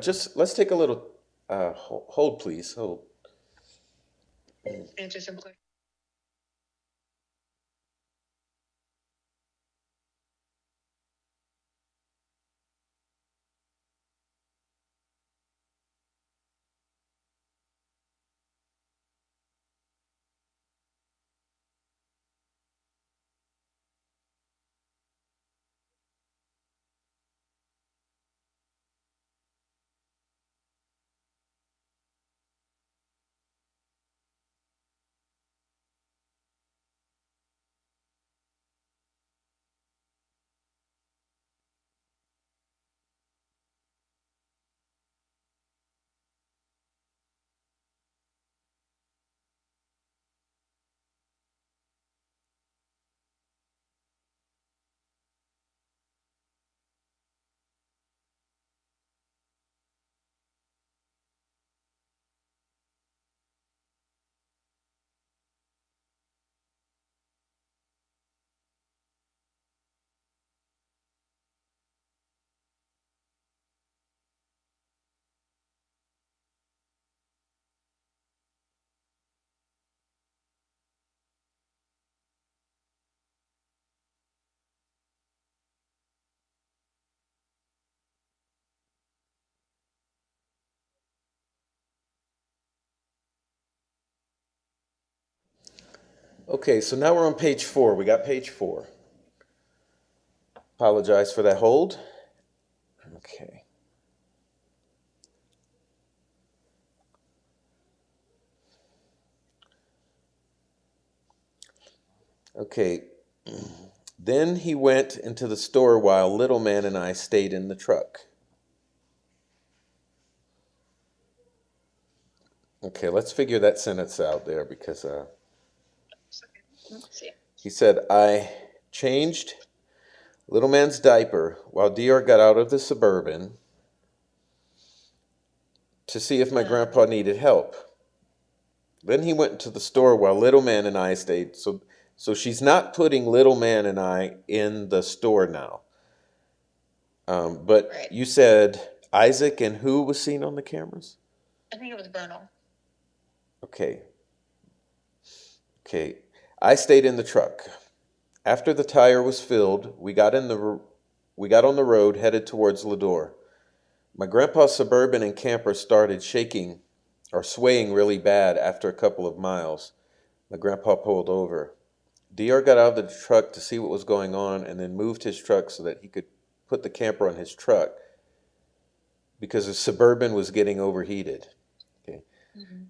Just let's take a little hold, please. Hold. Answer some questions. Okay, so now we're on page 4. We got page 4. Apologize for that hold. Okay. Okay. Then he went into the store while Little Man and I stayed in the truck. Okay, let's figure that sentence out there because Let's see. he said, I changed Little Man's diaper while Dior got out of the Suburban to see if my grandpa needed help. Then he went to the store while Little Man and I stayed. So she's not putting Little Man and I in the store now. But Right. you said Isaac and who was seen on the cameras? I think it was Bernal. Okay. Okay. I stayed in the truck. After the tire was filled, we got on the road headed towards Lador. My grandpa's Suburban and camper started shaking or swaying really bad after a couple of miles. My grandpa pulled over. Dior got out of the truck to see what was going on and then moved his truck so that he could put the camper on his truck because the Suburban was getting overheated. Okay. Mm-hmm.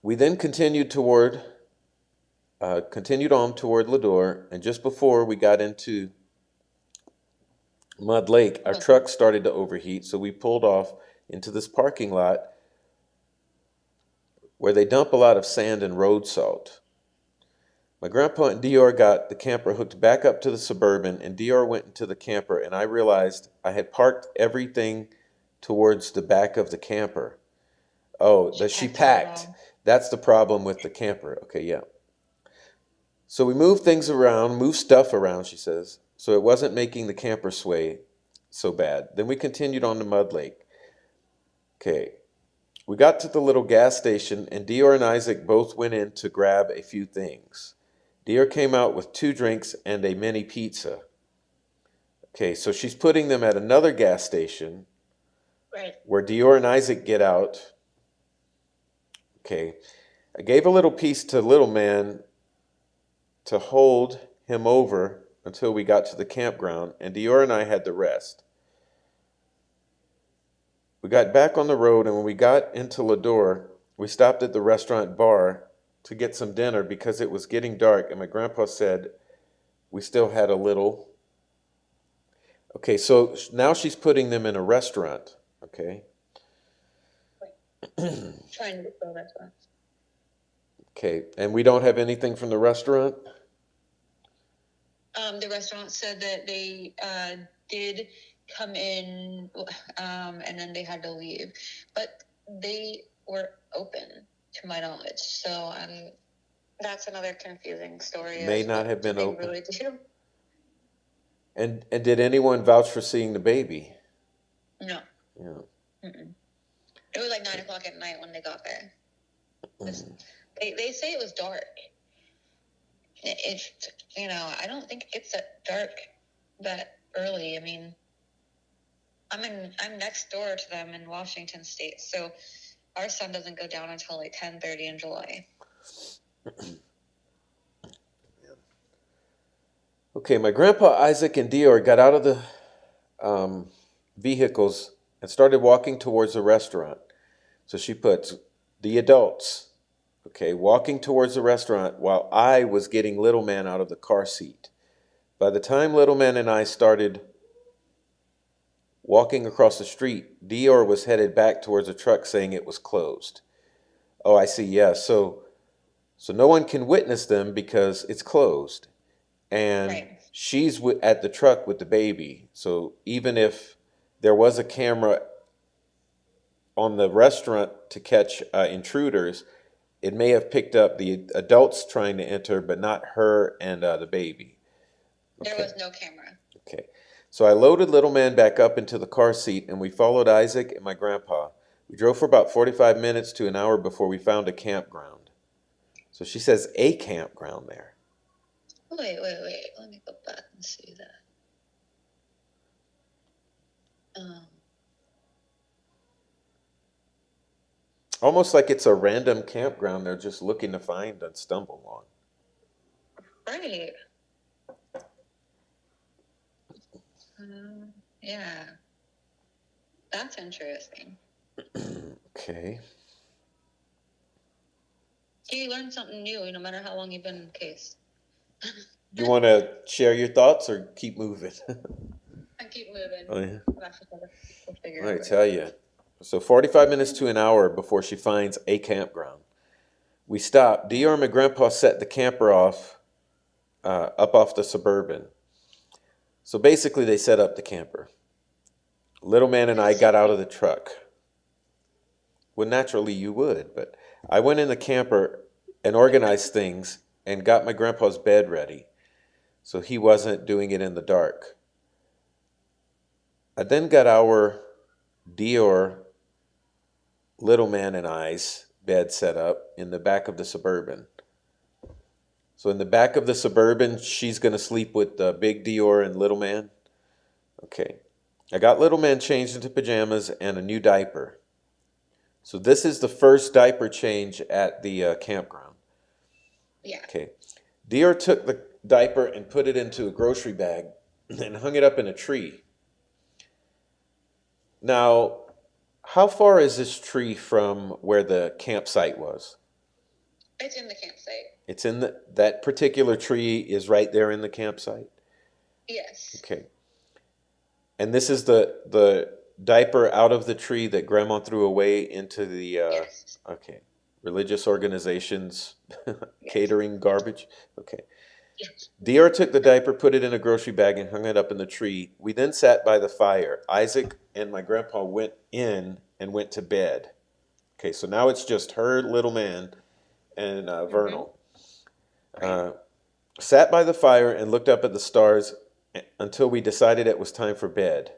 We then continued on toward Lador, and just before we got into Mud Lake, our truck started to overheat, so we pulled off into this parking lot where they dump a lot of sand and road salt. My grandpa and Dior got the camper hooked back up to the Suburban, and Dior went into the camper, and I realized I had parked everything towards the back of the camper. Oh, she packed. That's the problem with the camper. Okay, yeah. So we moved stuff around, she says, so it wasn't making the camper sway so bad. Then we continued on to Mud Lake. Okay. We got to the little gas station, and Dior and Isaac both went in to grab a few things. Dior came out with 2 drinks and a mini pizza. Okay, so she's putting them at another gas station. Right. Where Dior and Isaac get out. Okay. I gave a little piece to Little Man to hold him over until we got to the campground, and Dior and I had the rest. We got back on the road, and when we got into Lador, we stopped at the restaurant bar to get some dinner because it was getting dark, and my grandpa said we still had a little. Okay, so now she's putting them in a restaurant. Okay. Trying to fill restaurant. Okay, and we don't have anything from the restaurant? The restaurant said that they did come in, and then they had to leave, but they were open, to my knowledge. So that's another confusing story. May not have been open. Really do. And did anyone vouch for seeing the baby? No. Yeah. Mm-mm. It was like 9 o'clock at night when they got there. They say it was dark. It's, I don't think it's that dark that early. I mean, I'm next door to them in Washington State, so our sun doesn't go down until like 10:30 in July. Okay, my grandpa Isaac and Dior got out of the vehicles and started walking towards the restaurant. So she puts the adults, okay, walking towards the restaurant while I was getting Little Man out of the car seat. By the time Little Man and I started walking across the street, Dior was headed back towards the truck saying it was closed. Oh, I see, yeah. So no one can witness them because it's closed. And Right. she's at the truck with the baby. So even if there was a camera on the restaurant to catch intruders, it may have picked up the adults trying to enter, but not her and the baby. Okay. There was no camera. Okay. So I loaded Little Man back up into the car seat, and we followed Isaac and my grandpa. We drove for about 45 minutes to an hour before we found a campground. So she says a campground there. Wait. Let me go back and see that. Almost like it's a random campground they're just looking to find and stumble on. Right. Yeah, that's interesting. Okay. You learn something new no matter how long you've been in the case. You want to share your thoughts or keep moving? I keep moving. Oh, yeah. We'll figure I out tell you. So 45 minutes to an hour before she finds a campground. We stop. Dior and my grandpa set the camper off, up off the Suburban. So basically, they set up the camper. Little man and I got out of the truck. Well, naturally you would, but I went in the camper and organized things and got my grandpa's bed ready so he wasn't doing it in the dark. I then got our Dior, little man and I's bed set up in the back of the Suburban. So in the back of the Suburban, she's going to sleep with the big Dior and little man. Okay. I got little man changed into pajamas and a new diaper. So this is the first diaper change at the campground. Yeah. Okay. Dior took the diaper and put it into a grocery bag and hung it up in a tree. Now, how far is this tree from where the campsite was? It's in the campsite. It's in that particular tree is right there in the campsite? Yes. Okay. And this is the diaper out of the tree that grandma threw away into the Yes. okay, religious organizations Yes. catering garbage. Okay. Yes. Dior took the diaper, put it in a grocery bag, and hung it up in the tree. We then sat by the fire. Isaac and my grandpa went in and went to bed. Okay, so now it's just her, little man, and Vernal. Right. Sat by the fire and looked up at the stars until we decided it was time for bed.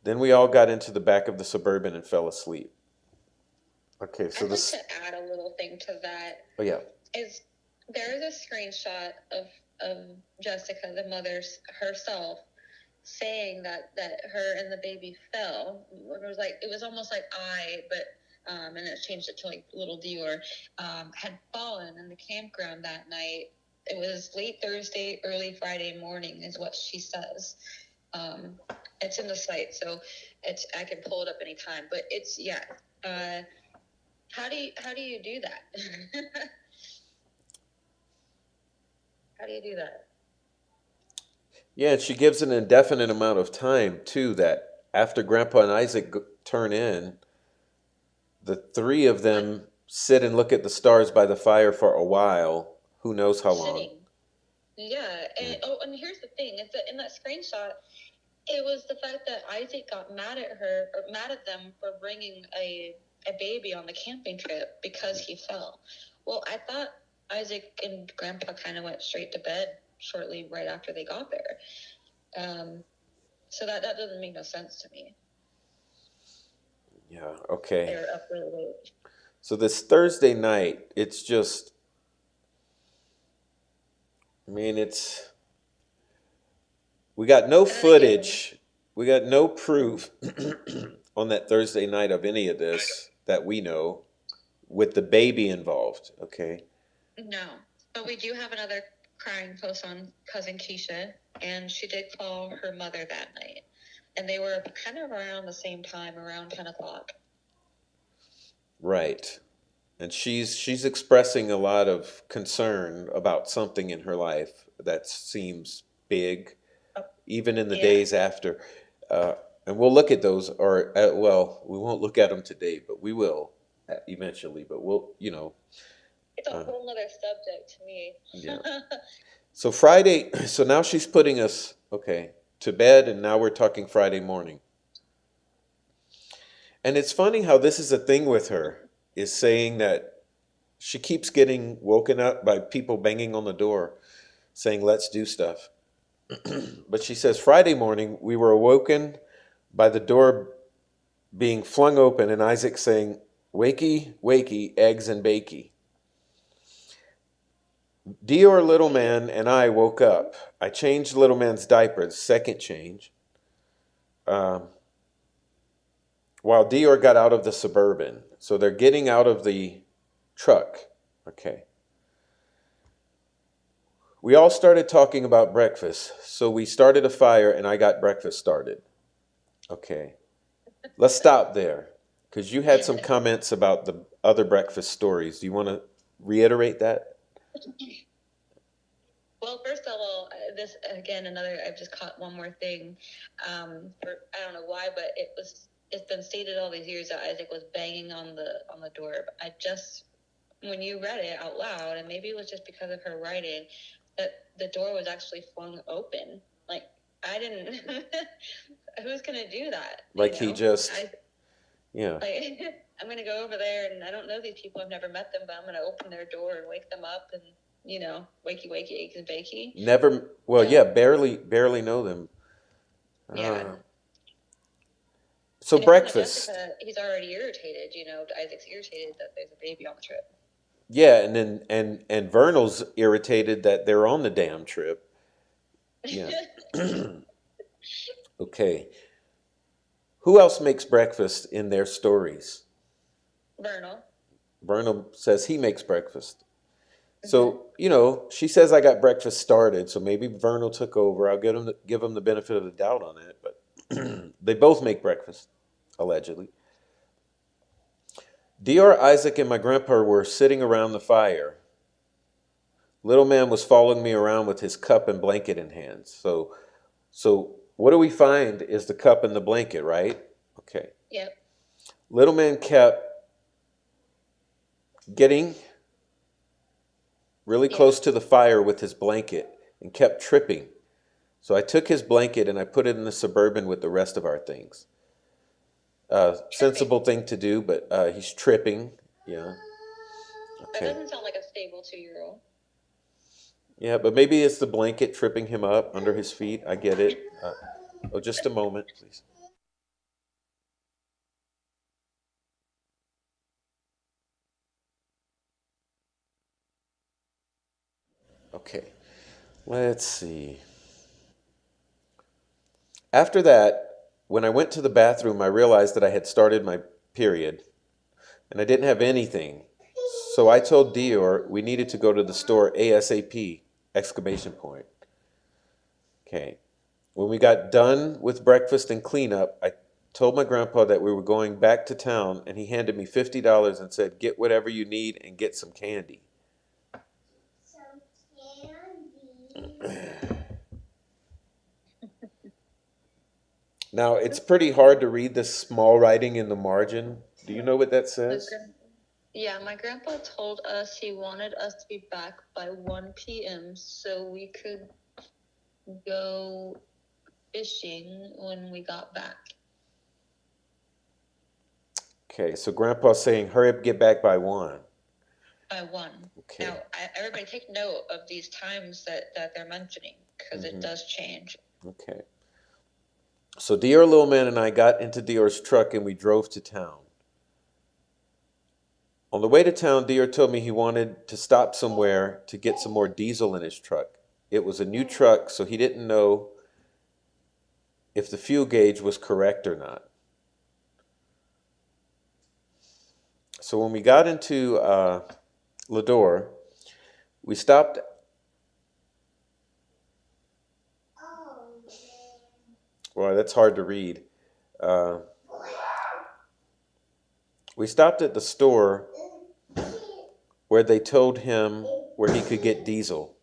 Then we all got into the back of the Suburban and fell asleep. Okay, so I'd like this. to add a little thing to that. Oh yeah. Is there is a screenshot of Jessica, the mother herself, saying that her and the baby fell. It was almost like and it changed it to like little Dior, had fallen in the campground that night. It was late Thursday, early Friday morning, is what she says. It's in the site, so I can pull it up anytime. But it's yeah. How do you do that? How do you do that? Yeah, and she gives an indefinite amount of time too. That after Grandpa and Isaac turn in, the three of them sit and look at the stars by the fire for a while. Who knows how long? Sitting. Yeah, and and here's the thing: it's in that screenshot. It was the fact that Isaac got mad at her or mad at them for bringing a baby on the camping trip because he fell. Well, I thought Isaac and Grandpa kind of went straight to bed shortly right after they got there. So that doesn't make no sense to me. Yeah, okay. They were up really late. So this Thursday night, it's just, I mean, we got no footage, we got no proof on that Thursday night of any of this that we know with the baby involved, okay? No, but we do have another crying post on cousin Keisha, and she did call her mother that night. And they were kind of around the same time, around 10 o'clock. Right. And she's expressing a lot of concern about something in her life that seems big, even in the days after. And we'll look at those, or well, we won't look at them today, but we will eventually. But we'll, it's a whole other subject to me. Yeah. So Friday, so now she's putting us to bed, and now we're talking Friday morning. And it's funny how this is a thing with her, is saying that she keeps getting woken up by people banging on the door saying, let's do stuff. But she says, Friday morning, we were awoken by the door being flung open and Isaac saying, wakey, wakey, eggs and bakey. Dior, little man, and I woke up. I changed little man's diaper, the second change. while Dior got out of the Suburban. So they're getting out of the truck. Okay. We all started talking about breakfast. So we started a fire and I got breakfast started. Okay. Let's stop there because you had some comments about the other breakfast stories. Do you want to reiterate that? Well, first of all, this again another. I've just caught one more thing. I don't know why, but it's been stated all these years that Isaac was banging on the door. But I just when you read it out loud, and maybe it was just because of her writing, that the door was actually flung open. Like I didn't. Who's gonna do that? Like he just, yeah. Like, I'm gonna go over there, and I don't know these people. I've never met them, but I'm gonna open their door and wake them up, and wakey wakey, eggs and bakey. Never, well, yeah, barely know them. Yeah. So and it's breakfast. Jessica, he's already irritated. Isaac's irritated that there's a baby on the trip. Yeah, and then and Vernal's irritated that they're on the damn trip. Yeah. Okay. Who else makes breakfast in their stories? Vernal. Vernal says he makes breakfast. So, she says I got breakfast started, so maybe Vernal took over. I'll give him the benefit of the doubt on it, but they both make breakfast, allegedly. Dior, Isaac, and my grandpa were sitting around the fire. Little man was following me around with his cup and blanket in hands. So what do we find is the cup and the blanket, right? Okay. Yep. Little man kept getting really close to the fire with his blanket and kept tripping. So I took his blanket and I put it in the Suburban with the rest of our things. Sensible thing to do, but he's tripping. Yeah. Okay. That doesn't sound like a stable 2-year-old. Yeah, but maybe it's the blanket tripping him up under his feet. I get it. Just a moment, please. Okay, let's see. After that, when I went to the bathroom, I realized that I had started my period and I didn't have anything. So I told Dior we needed to go to the store ASAP! Exclamation point. Okay. When we got done with breakfast and cleanup, I told my grandpa that we were going back to town and he handed me $50 and said, "Get whatever you need and get some candy." Now, it's pretty hard to read this small writing in the margin. Do you know what that says? Yeah, my grandpa told us he wanted us to be back by 1 p.m. so we could go fishing when we got back. Okay, so Grandpa's saying, hurry up, get back by 1. By 1. Okay. Now, everybody take note of these times that they're mentioning because it does change. Okay. So Dior, little man, and I got into Dior's truck and we drove to town. On the way to town, Dior told me he wanted to stop somewhere to get some more diesel in his truck. It was a new truck, so he didn't know if the fuel gauge was correct or not. So when we got into DeOrr, we stopped. Well, that's hard to read. We stopped at the store where they told him where he could get diesel.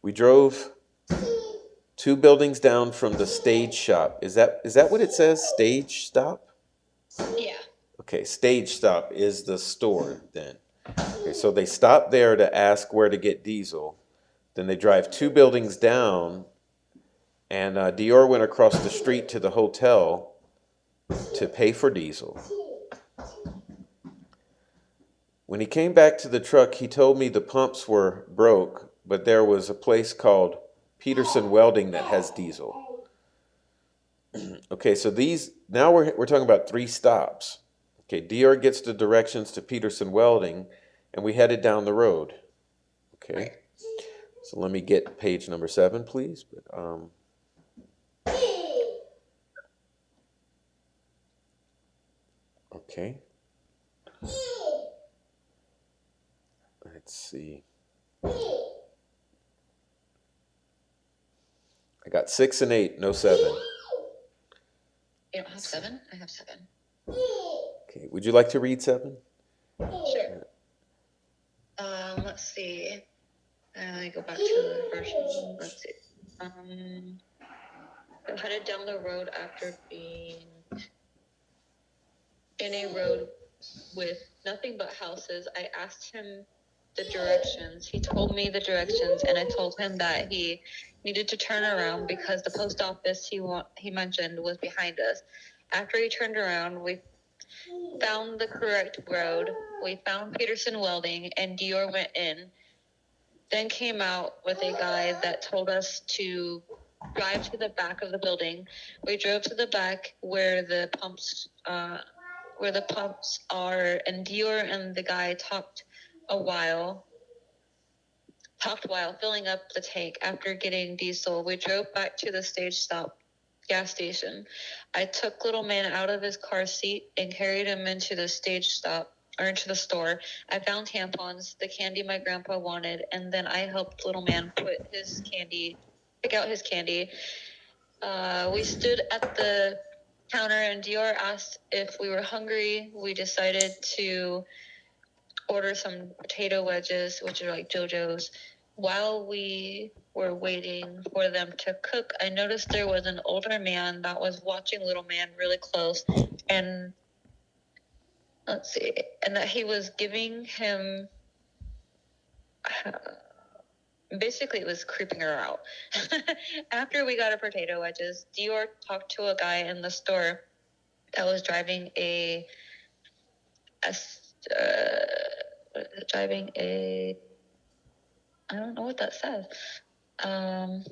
We drove 2 buildings down from the stage shop. Is that what it says? Stage stop? Yeah. Okay, stage stop is the store then. Okay, so they stop there to ask where to get diesel. Then they drive 2 buildings down, and Dior went across the street to the hotel to pay for diesel. When he came back to the truck, he told me the pumps were broke, but there was a place called Peterson Welding that has diesel. Okay, so now we're talking about 3 stops. Okay, Dior gets the directions to Peterson Welding, and we headed down the road. Okay, so let me get page number 7, please. Okay. Let's see. I got 6 and 8, no 7. You don't have 7? I have 7. Okay. Would you like to read 7? Sure. Let's see. Let me go back to the first one. Let's see. Headed down the road after being in a road with nothing but houses. I asked him the directions. He told me the directions, and I told him that he needed to turn around because the post office he mentioned was behind us. After he turned around, we found the correct road. We found Peterson Welding, and Dior went in. Then came out with a guy that told us to drive to the back of the building. We drove to the back where the pumps are, and Dior and the guy talked while filling up the tank. After getting diesel, we drove back to the stage stop gas station. I took little man out of his car seat and carried him into the into the store. I found tampons, the candy my grandpa wanted, and then I helped little man pick out his candy. We stood at the counter and Dior asked if we were hungry. We decided to order some potato wedges, which are like JoJo's. While we were waiting for them to cook, I noticed there was an older man that was watching little man really close, and let's see, and that he was giving him. Basically, it was creeping her out. After we got our potato wedges, Dior talked to a guy in the store that was driving driving a I don't know what that says. Um,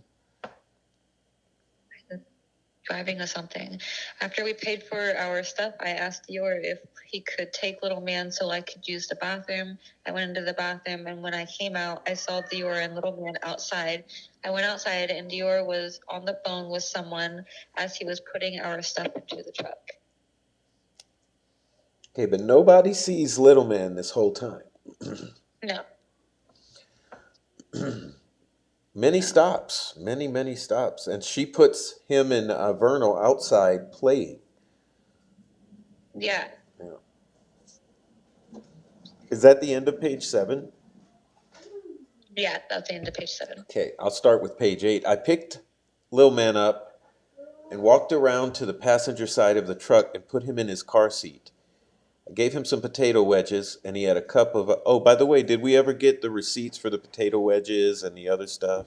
Driving a something. After we paid for our stuff, I asked Dior if he could take little man so I could use the bathroom. I went into the bathroom, and when I came out, I saw Dior and little man outside. I went outside, and Dior was on the phone with someone as he was putting our stuff into the truck. Okay, but nobody sees little man this whole time. No. Many stops, many stops, and she puts him and Vernal outside playing. Yeah. Yeah. Is that the end of page 7? Yeah, that's the end of page 7. Okay, I'll start with page 8. I picked Lil Man up and walked around to the passenger side of the truck and put him in his car seat. I gave him some potato wedges, and he had a cup of. Oh, by the way, did we ever get the receipts for the potato wedges and the other stuff?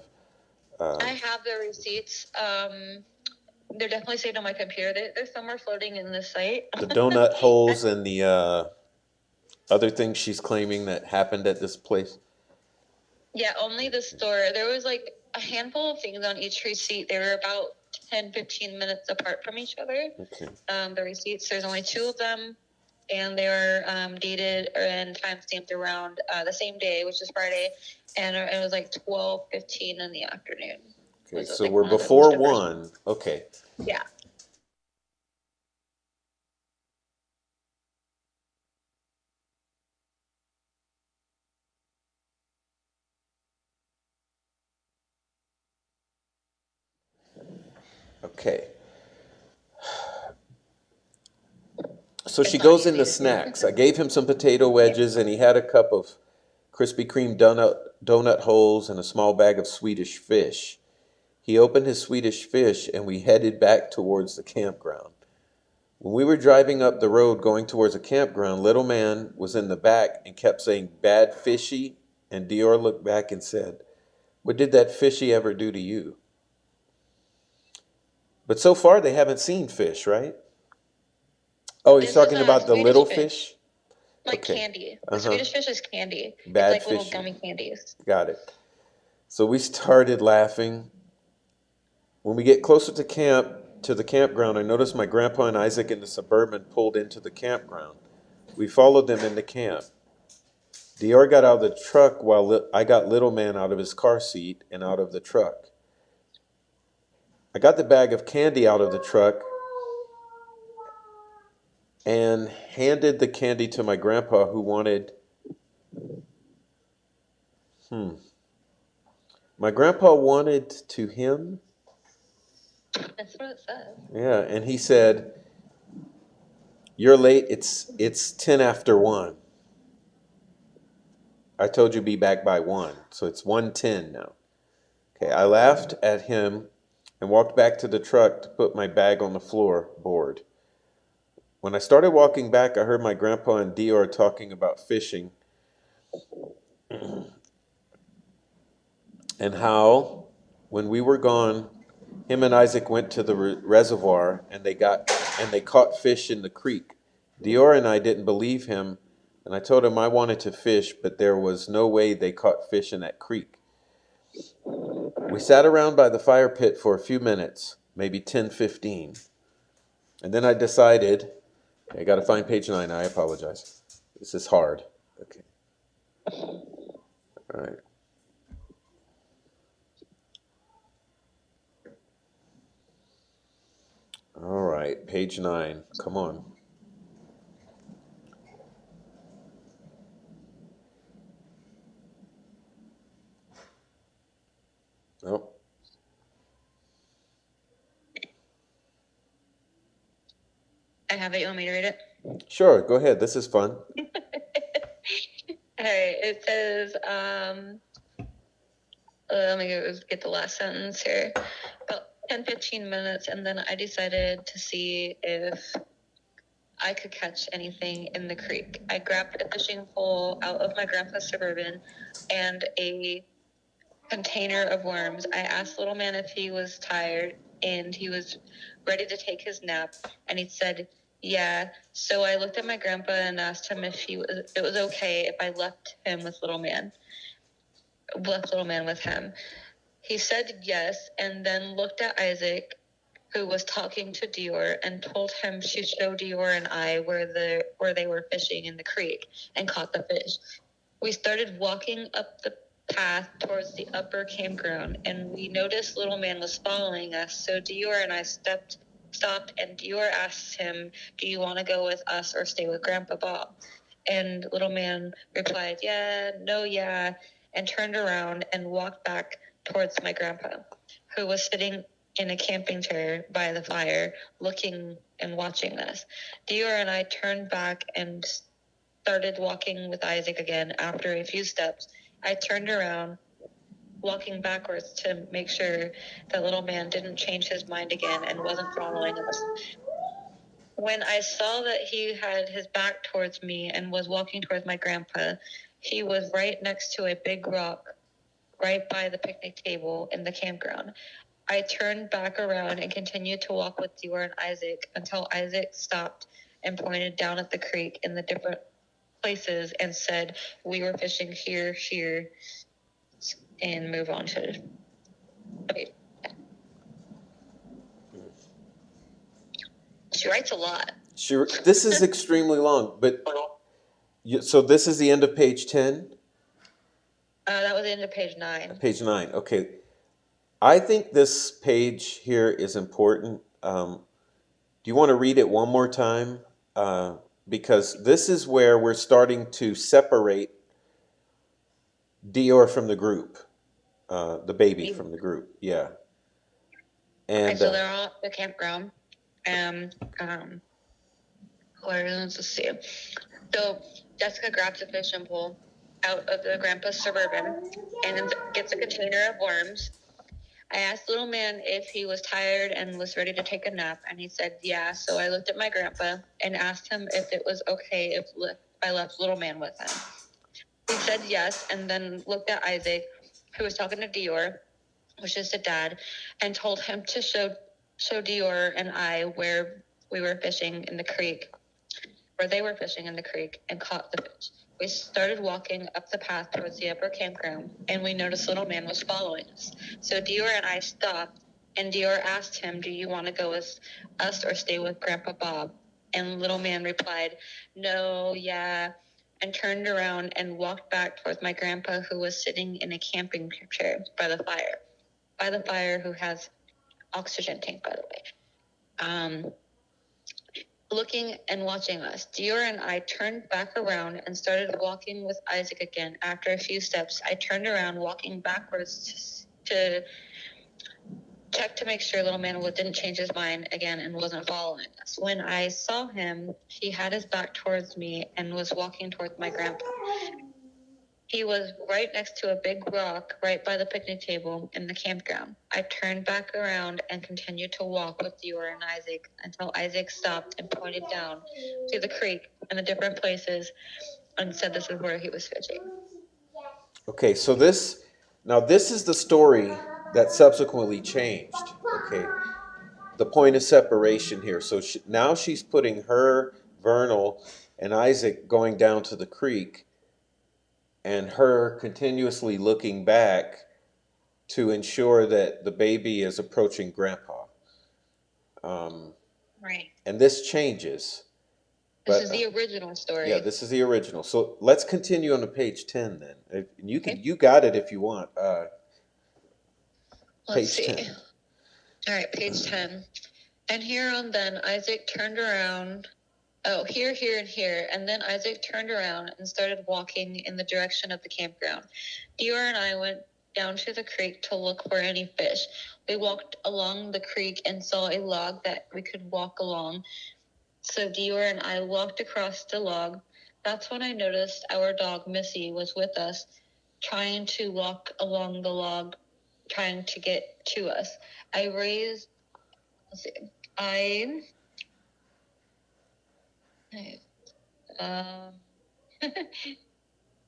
I have the receipts. They're definitely saved on my computer. They're somewhere floating in the site. The donut holes and the other things she's claiming that happened at this place. Yeah, only the store. There was like a handful of things on each receipt. They were about 10-15 minutes apart from each other. Okay. The receipts, there's only 2 of them, and they were dated and time stamped around the same day, which is Friday, and it was like 12:15 in the afternoon. Okay, Was so like we're one of those before numbers. 1. Okay. Yeah. Okay. So It's she not goes easy into to do. snacks. I gave him some potato wedges, and he had a cup of Krispy Kreme donut holes and a small bag of Swedish fish. He opened his Swedish fish, and we headed back towards the campground. When we were driving up the road going towards a campground, little man was in the back and kept saying, "Bad fishy," and Dior looked back and said, "What did that fishy ever do to you?" But so far they haven't seen fish, right? Oh, he's This is talking a about the Swedish little fish. fish? Like Okay. candy. The Uh-huh. Swedish fish is candy. It's Bad like little fishy. gummy candies. Got it. So we started laughing. When we get closer to the campground, I noticed my grandpa and Isaac in the Suburban pulled into the campground. We followed them into camp. Dior got out of the truck while I got little man out of his car seat and out of the truck. I got the bag of candy out of the truck and handed the candy to my grandpa who wanted, my grandpa wanted to him. That's what it says. Yeah, and he said, "You're late. It's 10 after 1. I told you be back by 1. So it's 1:10 now." Okay, I laughed at him and walked back to the truck to put my bag on the floorboard. When I started walking back, I heard my grandpa and Dior talking about fishing and how, when we were gone, him and Isaac went to the reservoir and they caught fish in the creek. Dior and I didn't believe him, and I told him I wanted to fish, but there was no way they caught fish in that creek. We sat around by the fire pit for a few minutes, maybe 10, 15. And then I decided, I got to find page 9. I apologize. This is hard. Okay. All right. All right. Page 9. Come on. Oh, I have it. You want me to read it? sure. Go ahead. This is fun. All right. It says, let me get the last sentence here. About 10, 15 minutes, and then I decided to see if I could catch anything in the creek. I grabbed a fishing pole out of my grandpa's Suburban and a container of worms. I asked little man if he was tired and he was ready to take his nap, and he said, yeah. So I looked at my grandpa and asked him if it was okay if I left little man with him. He said yes, and then looked at Isaac, who was talking to Dior, and told him to show Dior and I where they were fishing in the creek and caught the fish. We started walking up the path towards the upper campground, and we noticed little man was following us. So Dior and I stopped, and Dior asked him, "Do you want to go with us or stay with Grandpa Bob?" And little man replied, "Yeah, no, yeah," and turned around and walked back towards my grandpa, who was sitting in a camping chair by the fire, looking and watching us. Dior and I turned back and started walking with Isaac again. After a few steps, I turned around, walking backwards to make sure that little man didn't change his mind again and wasn't following us. When I saw that he had his back towards me and was walking towards my grandpa, he was right next to a big rock right by the picnic table in the campground. I turned back around and continued to walk with Dior and Isaac until Isaac stopped and pointed down at the creek in the different places and said, "We were fishing here, and move on to." Okay. She writes a lot. This is extremely long, but so this is the end of page 10? That was the end of page 9. Page 9. Okay. I think this page here is important. Do you want to read it one more time? Because this is where we're starting to separate Dior from the group, the baby from the group. Yeah. And okay, so they're all at the campground. Let's see. So Jessica grabs a fishing pole out of the grandpa's Suburban and gets a container of worms. I asked little man if he was tired and was ready to take a nap, and he said yeah. So I looked at my grandpa and asked him if it was okay if I left little man with him. He said yes, and then looked at Isaac, who was talking to Dior, which is the dad, and told him to show Dior and I where we were fishing in the creek, where they were fishing in the creek, and caught the fish. We started walking up the path towards the upper campground, and we noticed little man was following us. So Dior and I stopped, and Dior asked him, "Do you want to go with us or stay with Grandpa Bob?" And little man replied, "No, yeah," and turned around and walked back towards my grandpa, who was sitting in a camping chair by the fire. By the fire, who has oxygen tank, by the way. looking and watching us. Dior and I turned back around and started walking with Isaac again. After a few steps, I turned around, walking backwards to check to make sure little man didn't change his mind again and wasn't following us. When I saw him, he had his back towards me and was walking towards my grandpa. He was right next to a big rock right by the picnic table in the campground. I turned back around and continued to walk with Dior and Isaac until Isaac stopped and pointed down to the creek and the different places and said this is where he was fishing. Okay, so this is the story that subsequently changed. Okay, the point of separation here. So now she's putting her, Vernal, and Isaac going down to the creek, and her continuously looking back to ensure that the baby is approaching grandpa. Right. And this changes. This is the original story. Yeah, this is the original. So let's continue on to page 10 then. You can Okay. you got it if you want. Let's Page see. 10. All right, page 10. And herein then Isaac turned around. Oh, here, and here. And then Isaac turned around and started walking in the direction of the campground. Dior and I went down to the creek to look for any fish. We walked along the creek and saw a log that we could walk along. So Dior and I walked across the log. That's when I noticed our dog Missy was with us, trying to walk along the log, trying to get to us. I raised, let's see, um,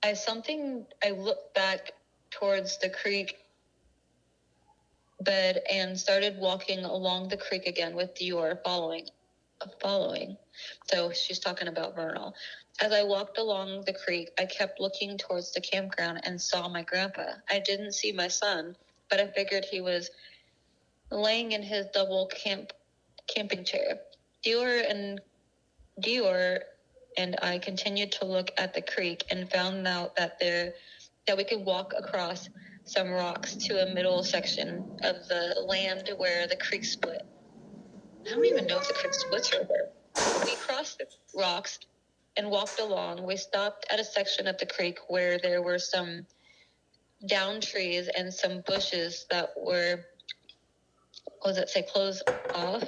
I looked back towards the creek bed and started walking along the creek again with Dior following. So she's talking about Vernal. As I walked along the creek, I kept looking towards the campground and saw my grandpa. I didn't see my son, but I figured he was laying in his double camping chair. Dior and I continued to look at the creek and found out that we could walk across some rocks to a middle section of the land where the creek split. I don't even know if the creek splits right there. We crossed the rocks and walked along. We stopped at a section of the creek where there were some down trees and some bushes that were, closed off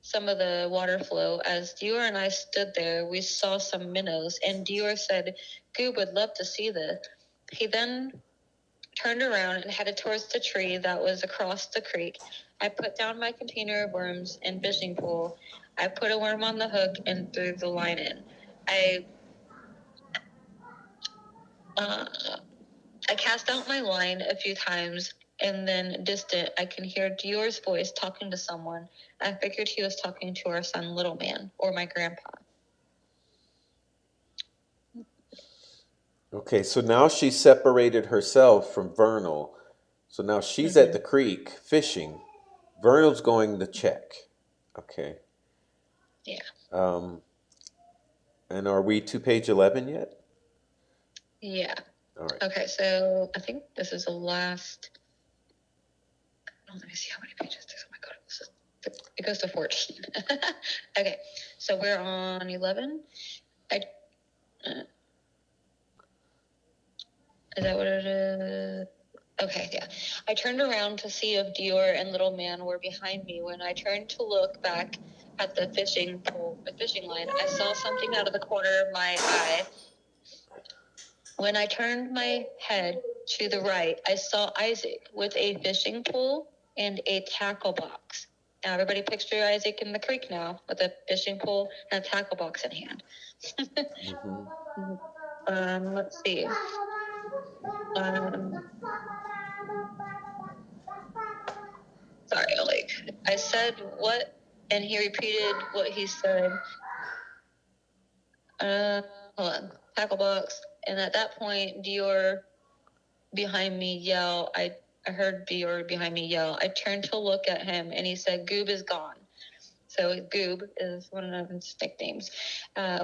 some of the water flow. As Dior and I stood there, we saw some minnows, and Dior said, Goob would love to see this. He then turned around and headed towards the tree that was across the creek. I put down my container of worms and fishing pole. I put a worm on the hook and threw the line in. I cast out my line a few times, and then distant, I can hear Dior's voice talking to someone. I figured he was talking to our son, Little Man, or my grandpa. Okay, so now she separated herself from Vernal. So now she's at the creek fishing. Vernal's going to check. Okay. Yeah. And are we to page 11 yet? Yeah. All right. Okay, so I think this is the last. Oh, let me see how many pages this is. Oh my god, it goes to 14. Okay, so we're on 11. Is that what it is? Okay, yeah. I turned around to see if Dior and Little Man were behind me. When I turned to look back at the fishing line, I saw something out of the corner of my eye. When I turned my head to the right, I saw Isaac with a fishing pole and a tackle box. Now, everybody picture Isaac in the creek now with a fishing pole and a tackle box in hand. Let's see. Sorry, I said what, and he repeated what he said. Hold on. Tackle box. And at that point, Dior behind me yell. I heard Dior behind me yell. I turned to look at him, and he said, Goob is gone. So Goob is one of his nicknames.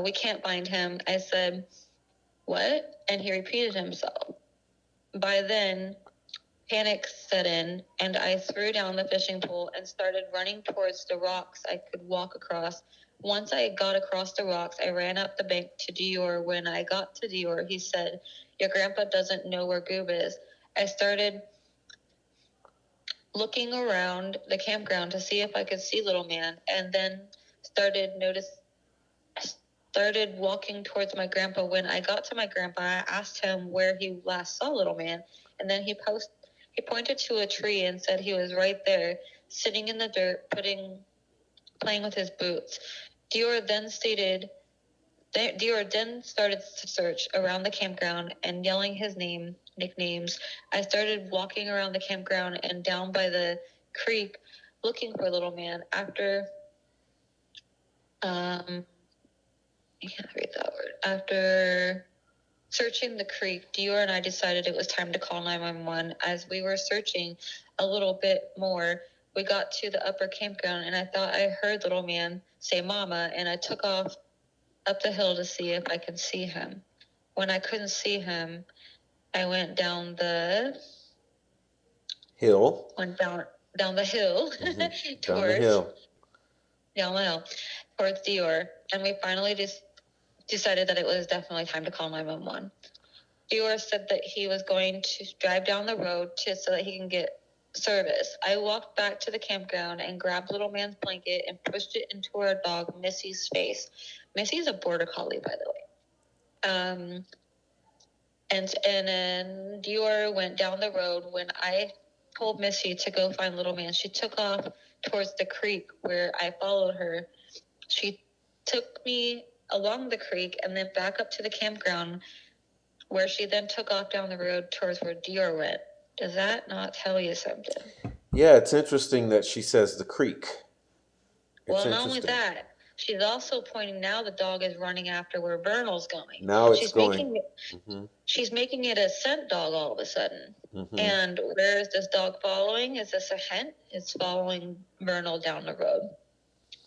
We can't find him. I said, what? And he repeated himself. By then, panic set in, and I threw down the fishing pole and started running towards the rocks I could walk across Once I got across the rocks, I ran up the bank to Dior. When I got to Dior, he said, "Your grandpa doesn't know where Goob is." I started looking around the campground to see if I could see little man, and then started notice started walking towards my grandpa. When I got to my grandpa, I asked him where he last saw little man, and then he pointed to a tree and said he was right there, sitting in the dirt, playing with his boots. Dior then stated Dior then started to search around the campground and yelling his nicknames. I started walking around the campground and down by the creek looking for little man. After I can't read that word. After searching the creek, Dior and I decided it was time to call 911. As we were searching a little bit more, we got to the upper campground, and I thought I heard little man say "mama," and I took off up the hill to see if I could see him. When I couldn't see him, I went down the Hill. went down the hill Down the towards hill. down the hill towards Dior, and we finally just decided that it was definitely time to call 911. Dior said that he was going to drive down the road so that he can get service. I walked back to the campground and grabbed little man's blanket and pushed it into our dog Missy's face. Missy's a border collie, by the way. And then Dior went down the road. When I told Missy to go find little man, she took off towards the creek where I followed her. She took me along the creek and then back up to the campground, where she then took off down the road towards where Dior went. Does that not tell you something? Yeah, it's interesting that she says the creek. It's Well, not only interesting. that, she's also pointing now the dog is running after where Vernal's going. Now it's going. She's making it a scent dog all of a sudden. Mm-hmm. And where is this dog following? Is this a hint? It's following Vernal down the road.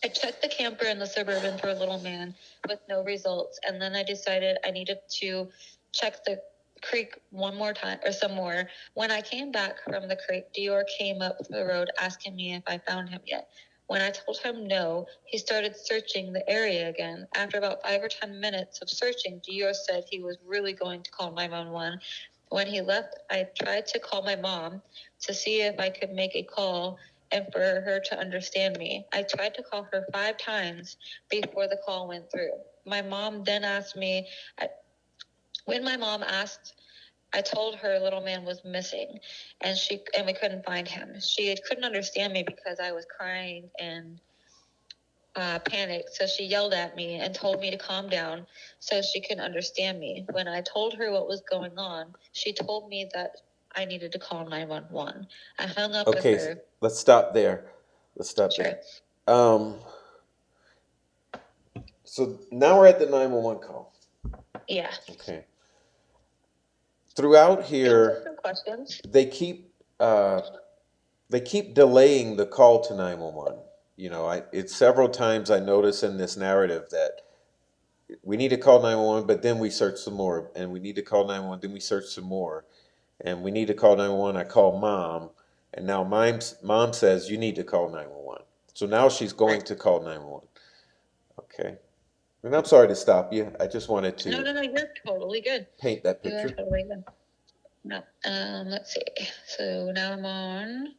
I checked the camper and the Suburban for a little man with no results, and then I decided I needed to check the creek one more time or some more. When I came back from the creek, Dior came up the road asking me if I found him yet. When I told him no, he started searching the area again. After about 5 or 10 minutes of searching, Dior said he was really going to call 911. When he left, I tried to call my mom to see if I could make a call and for her to understand me. I tried to call her 5 times before the call went through. My mom then asked me, when my mom asked, I told her little man was missing and we couldn't find him. She couldn't understand me because I was crying and panicked. So she yelled at me and told me to calm down so she could understand me. When I told her what was going on, she told me that I needed to call 911. I hung up with her. Let's stop there. Sure. There. So now we're at the 911 call. Yeah. Okay. Throughout here, Some questions. they keep delaying the call to 911. You know, it's several times I notice in this narrative that we need to call 911, but then we search some more, and we need to call 911, then we search some more, and we need to call 911. I call mom, and now mom says you need to call 911. So now she's going to call 911. Okay. And I'm sorry to stop you. I just wanted to No, you're totally good. paint that picture. You're totally good. No, let's see. So now I'm on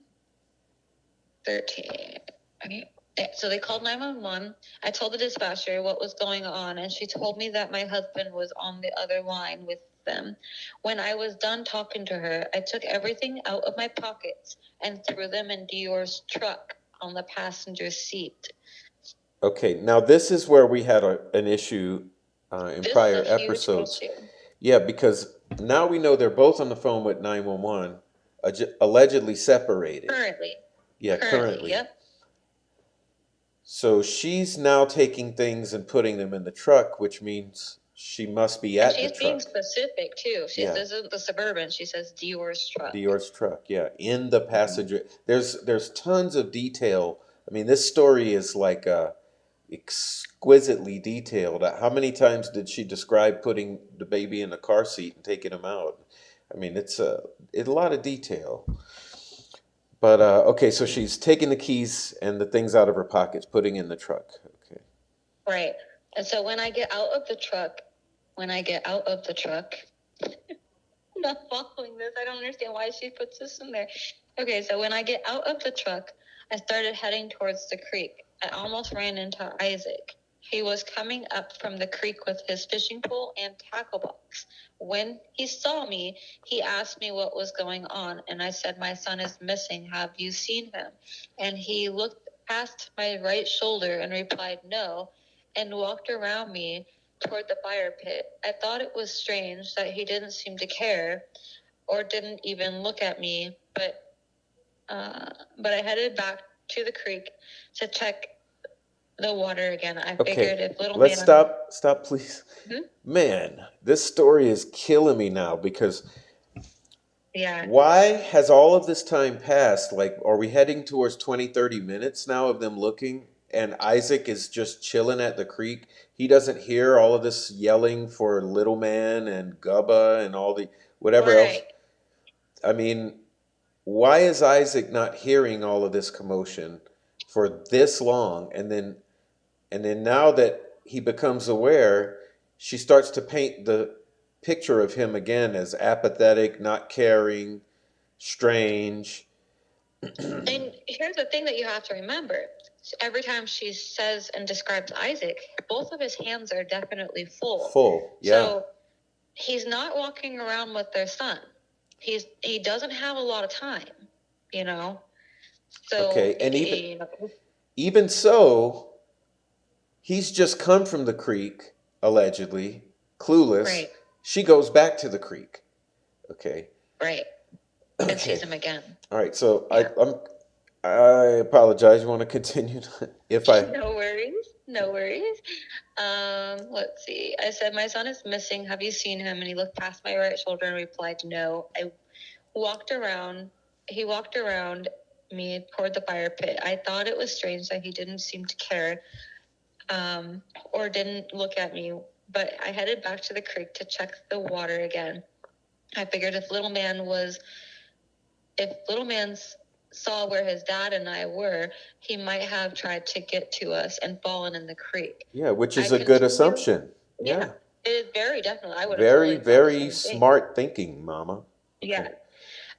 13. Okay. Yeah, so they called 911. I told the dispatcher what was going on, and she told me that my husband was on the other line with them. When I was done talking to her, I took everything out of my pockets and threw them in Dior's truck on the passenger seat. Okay, now this is where we had an issue in prior episodes. Yeah, because now we know they're both on the phone with 911, allegedly separated. Currently. Yeah, currently. Yep. So she's now taking things and putting them in the truck, which means she must be at the truck. She's being specific too. This isn't the Suburban. She says Dior's truck. Dior's truck, yeah, in the passenger. There's tons of detail. I mean, this story is like exquisitely detailed. How many times did she describe putting the baby in the car seat and taking him out? I mean, it's a lot of detail. But okay, so she's taking the keys and the things out of her pockets, putting in the truck. Okay. Right. And so when I get out of the truck, I'm not following this. I don't understand why she puts this in there. Okay, so when I get out of the truck, I started heading towards the creek. I almost ran into Isaac. He was coming up from the creek with his fishing pole and tackle box. When he saw me, he asked me what was going on, and I said, "My son is missing. Have you seen him?" And he looked past my right shoulder and replied, "No," and walked around me toward the fire pit. I thought it was strange that he didn't seem to care or didn't even look at me, but I headed back to the creek to check the water again. I figured if little let's man... stop, please. Man, this story is killing me now because Yeah. why has all of this time passed? Like, are we heading towards 20, 30 minutes now of them looking? And Isaac is just chilling at the creek. He doesn't hear all of this yelling for little man and Gubba and all the whatever else. Right. I mean, why is Isaac not hearing all of this commotion for this long? And then now that he becomes aware, she starts to paint the picture of him again as apathetic, not caring, strange. And here's the thing that you have to remember. Every time she says and describes Isaac, both of his hands are definitely full. Full, yeah. So he's not walking around with their son. He doesn't have a lot of time, you know? So, okay, and even so, he's just come from the creek, allegedly, clueless. Right. She goes back to the creek. Okay. Right. And sees him again. All right, so yeah. I apologize. You want to continue? No worries. Let's see. I said, "My son is missing. Have you seen him?" And he looked past my right shoulder and replied, "No." He walked around me toward the fire pit. I thought it was strange that he didn't seem to care, or didn't look at me, but I headed back to the creek to check the water again. I figured if little man saw where his dad and I were, he might have tried to get to us and fallen in the creek. Yeah, which is a good assumption. Yeah. It is very definitely. I would have very, totally very smart thinking, Mama. Yeah. Okay.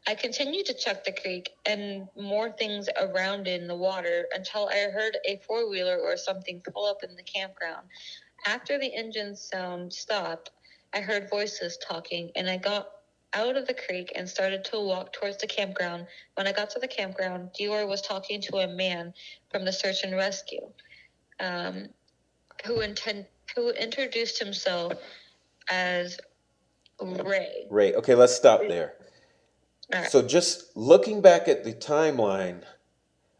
I continued to check the creek and more things around in the water until I heard a four-wheeler or something pull up in the campground. After the engine sound stopped, I heard voices talking, and I got out of the creek and started to walk towards the campground. When I got to the campground, DeOrr was talking to a man from the search and rescue, who introduced himself as Ray. Ray. Okay, let's stop there. Right. So just looking back at the timeline,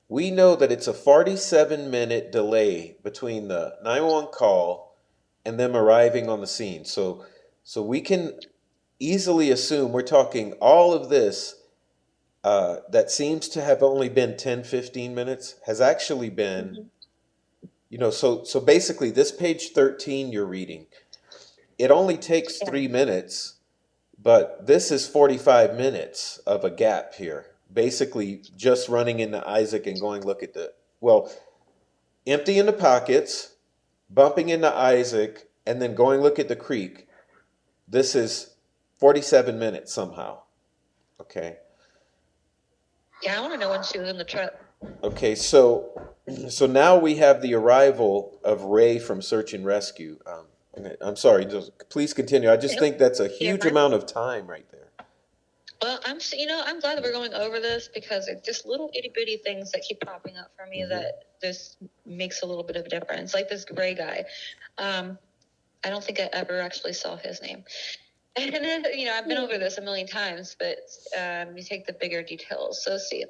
we know that it's a 47-minute delay between the 911 call and them arriving on the scene. So we can easily assume we're talking all of this that seems to have only been 10, 15 minutes has actually been, so basically this page 13 you're reading, it only takes 3 minutes, but this is 45 minutes of a gap here. Basically just running into Isaac and going look at emptying the pockets, bumping into Isaac, and then going look at the creek. This is 47 minutes somehow. Okay. Yeah, I want to know when she was in the truck. Okay, so now we have the arrival of Ray from Search and Rescue. I'm sorry, please continue. I just think that's a huge amount of time right there. Well, I'm glad that we're going over this because it's just little itty bitty things that keep popping up for me that this makes a little bit of a difference. Like this gray guy. I don't think I ever actually saw his name. And I've been over this a million times, but you take the bigger details. So see.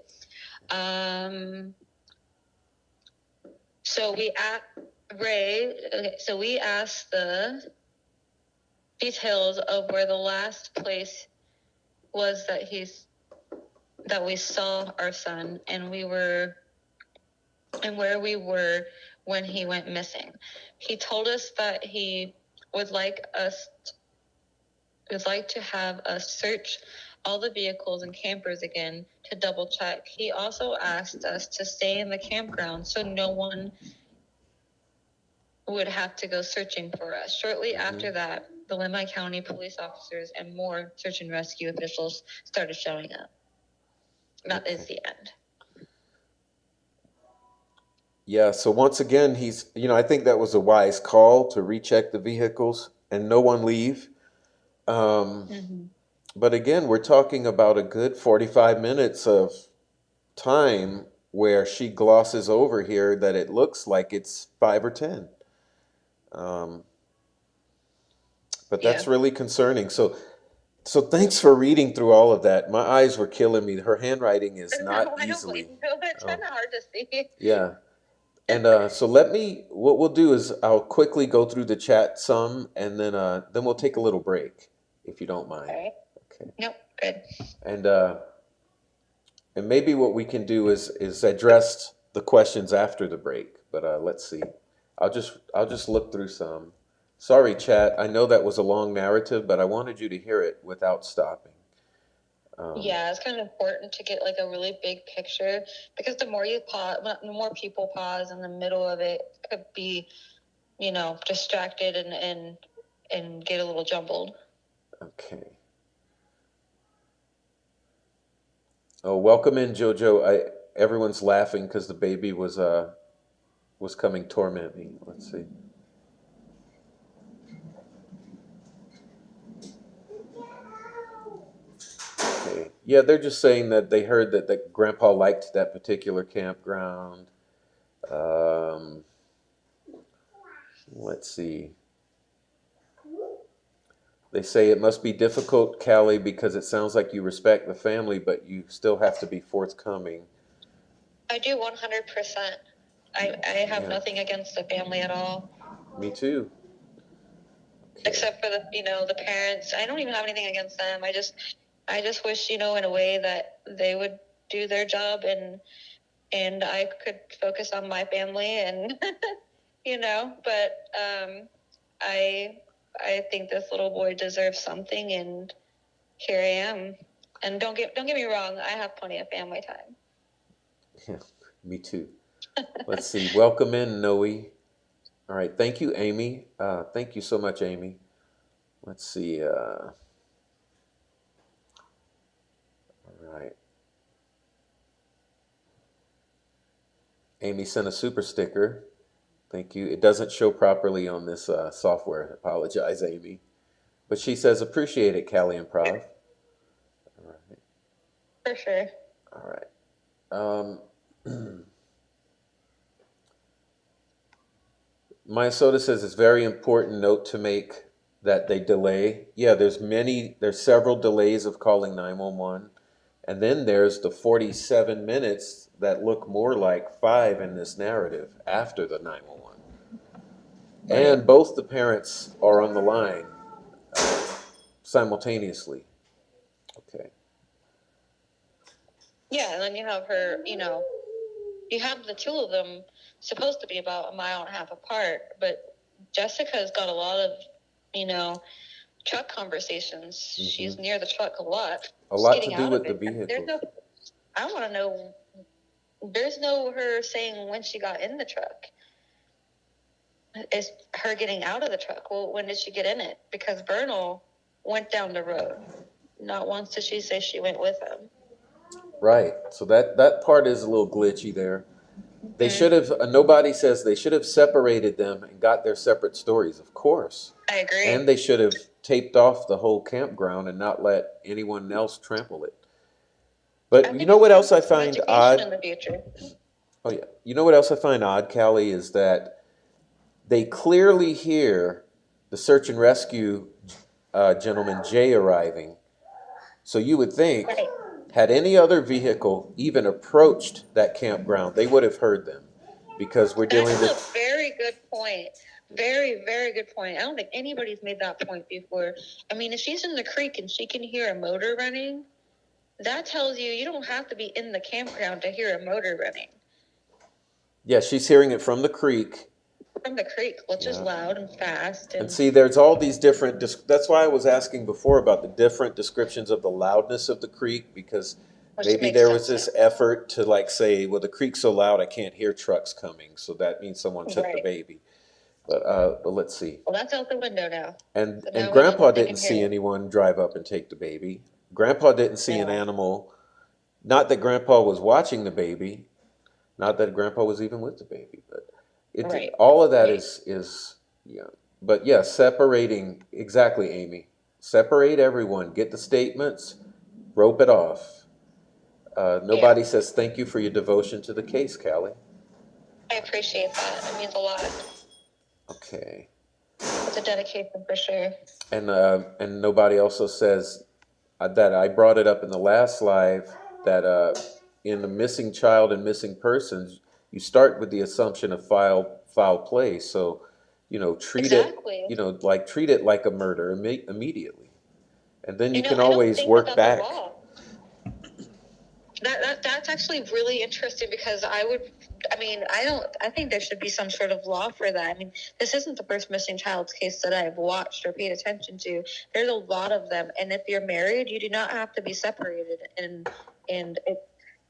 So we asked the details of where the last place was that we saw our son, and where we were when he went missing. He told us that he would like to have us search all the vehicles and campers again to double check. He also asked us to stay in the campground so no one would have to go searching for us. Shortly Mm-hmm. after that, the Lehigh County police officers and more search and rescue officials started showing up. That is the end. Yeah, so once again, I think that was a wise call to recheck the vehicles and no one leave. Um, but again, we're talking about a good 45 minutes of time where she glosses over here that it looks like it's 5 or 10. Um, but that's Yeah. really concerning. So thanks for reading through all of that. My eyes were killing me. Her handwriting is not No, I don't blame easily. you. It's kind Um, of hard to see. yeah. And so what we'll do is I'll quickly go through the chat some, and then we'll take a little break, if you don't mind. All right. Okay. Nope. Good. And and maybe what we can do is address the questions after the break. But let's see. I'll just look through some. Sorry, chat. I know that was a long narrative, but I wanted you to hear it without stopping. Yeah, it's kind of important to get like a really big picture, because the more you pause, the more people pause in the middle of it, could be, distracted and get a little jumbled. Okay. Oh, welcome in, Jojo. Everyone's laughing because the baby was coming torment me. Let's see. Okay. Yeah, they're just saying that they heard that Grandpa liked that particular campground. Um, let's see. They say it must be difficult, Callie, because it sounds like you respect the family, but you still have to be forthcoming. I do 100%. I have nothing against the family at all. Me too. Okay. Except for the parents. I don't even have anything against them. I just wish, in a way that they would do their job and I could focus on my family and but I think this little boy deserves something, and here I am. And don't get me wrong, I have plenty of family time. Yeah, me too. Let's see. Welcome in, Noe. All right. Thank you, Amy. Thank you so much, Amy. Let's see. All right. Amy sent a super sticker. Thank you. It doesn't show properly on this software. Apologize, Amy. But she says, appreciate it, Callie and Prov. All right. For sure. All right. Maya Soda says it's very important note to make that they delay. Yeah, there's several delays of calling 911. And then there's the 47 minutes that look more like 5 in this narrative after the 911. Right. And both the parents are on the line simultaneously. Okay. Yeah, and then you have her, you have the two of them supposed to be about a mile and a half apart, but Jessica's got a lot of, truck conversations. Mm-hmm. She's near the truck a lot. A lot to do with the vehicle. I want to know, there's no her saying when she got in the truck. Is her getting out of the truck? Well, when did she get in it? Because Bernal went down the road. Not once did she say she went with him. Right. So that part is a little glitchy there. They should have, nobody says they should have separated them and got their separate stories, of course. I agree. And they should have taped off the whole campground and not let anyone else trample it. But you know what else I find odd? In the future. Oh, yeah. You know what else I find odd, Callie, is that they clearly hear the search and rescue gentleman, Jay, arriving. So you would think, right, had any other vehicle even approached that campground, they would have heard them, because we're dealing with. That's a very good point. Very, very good point. I don't think anybody's made that point before. I mean, if she's in the creek and she can hear a motor running, that tells you don't have to be in the campground to hear a motor running. Yeah, she's hearing it from the creek. From the creek, which is loud and fast. And see, there's all these different, that's why I was asking before about the different descriptions of the loudness of the creek, because maybe there was this effort to say, well, the creek's so loud I can't hear trucks coming, so that means someone took the baby. But let's see. Well, that's out the window now. And So and now we know Grandpa nothing didn't in see here. anyone drive up and take the baby. Grandpa didn't see an No. animal. Not that Grandpa was watching the baby. Not that Grandpa was even with the baby. But Right. all of that Right. is yeah. But yeah, separating exactly, Amy. Separate everyone. Get the statements. Rope it off. Yeah. Nobody says thank you for your devotion to the case, Callie. I appreciate that. It means a lot. Okay. It's a dedication for sure. And nobody also says that I brought it up in the last live that in the missing child and missing persons, you start with the assumption of foul play. So, Exactly. treat it like a murder immediately, and then you can I don't always think that work that's a back. law. That's actually really interesting because I think there should be some sort of law for that. I mean, this isn't the first missing child's case that I've watched or paid attention to. There's a lot of them, and if you're married, you do not have to be separated. And it,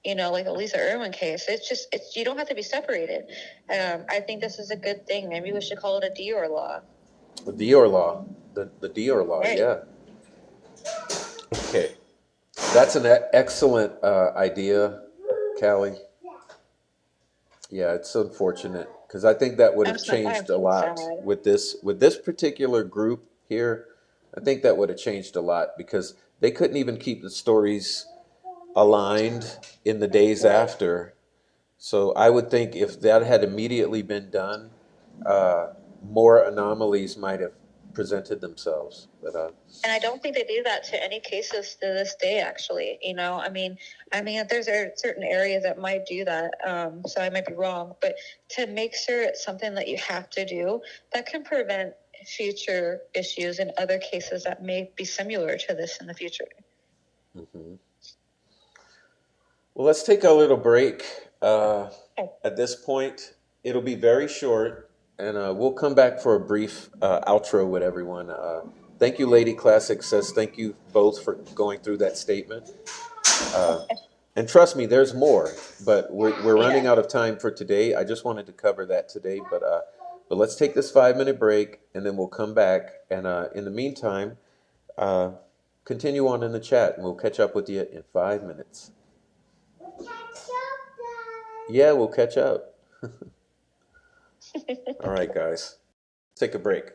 like the Lisa Irwin case, it's you don't have to be separated. I think this is a good thing. Maybe we should call it a Dior law. The Dior law, the Dior law, Right. yeah. Okay, that's an excellent idea, Callie. Yeah, it's unfortunate because I think that would have I'm changed a so lot sad. with this particular group here. I think that would have changed a lot because they couldn't even keep the stories aligned in the days Right. after. So I would think if that had immediately been done, uh, more anomalies might have presented themselves. And I don't think they do that to any cases to this day. Actually, there's certain areas that might do that. So I might be wrong, but to make sure it's something that you have to do, that can prevent future issues in other cases that may be similar to this in the future. Mhm. Well, let's take a little break. At this point, it'll be very short, and we'll come back for a brief outro with everyone. Thank you, Lady Classic says. Thank you both for going through that statement. Uh, and trust me, there's more, but we're running out of time for today. I just wanted to cover that today, but let's take this 5 minute break, and then we'll come back. And in the meantime, uh, continue on in the chat, and we'll catch up with you in 5 minutes. Yeah, we'll catch up. All right, guys. Take a break.